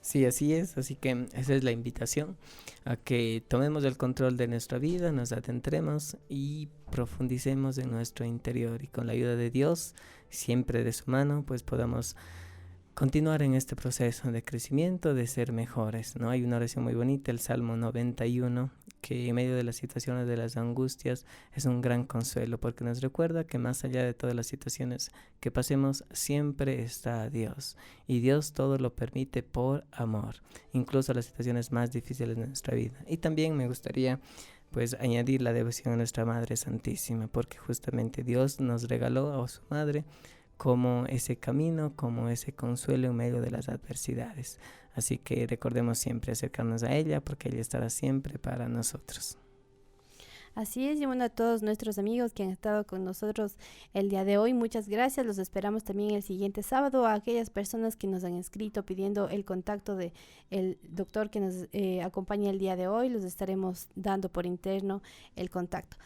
Sí, así es, así que esa es la invitación, a que tomemos el control de nuestra vida, nos adentremos y profundicemos en nuestro interior, y con la ayuda de Dios, siempre de su mano, pues podamos continuar en este proceso de crecimiento, de ser mejores, ¿no? Hay una oración muy bonita, el Salmo 91, que en medio de las situaciones de las angustias es un gran consuelo, porque nos recuerda que más allá de todas las situaciones que pasemos, siempre está Dios, y Dios todo lo permite por amor, incluso las situaciones más difíciles de nuestra vida. Y también me gustaría pues añadir la devoción a nuestra Madre Santísima, porque justamente Dios nos regaló a su Madre como ese camino, como ese consuelo en medio de las adversidades. Así que recordemos siempre acercarnos a ella, porque ella estará siempre para nosotros. Así es, y bueno, a todos nuestros amigos que han estado con nosotros el día de hoy, muchas gracias. Los esperamos también el siguiente sábado. A aquellas personas que nos han escrito pidiendo el contacto de el doctor que nos acompaña el día de hoy, los estaremos dando por interno el contacto.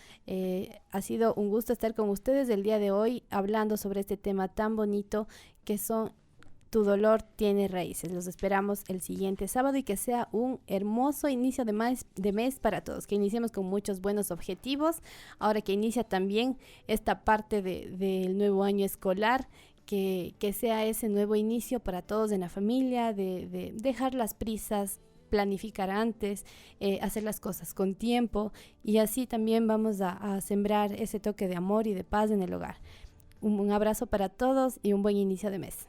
Ha sido un gusto estar con ustedes el día de hoy hablando sobre este tema tan bonito que son Tu dolor tiene raíces. Los esperamos el siguiente sábado y que sea un hermoso inicio de mes para todos. Que iniciemos con muchos buenos objetivos. Ahora que inicia también esta parte del nuevo año escolar, que sea ese nuevo inicio para todos en la familia, de dejar las prisas, planificar antes, hacer las cosas con tiempo, y así también vamos a sembrar ese toque de amor y de paz en el hogar. Un abrazo para todos y un buen inicio de mes.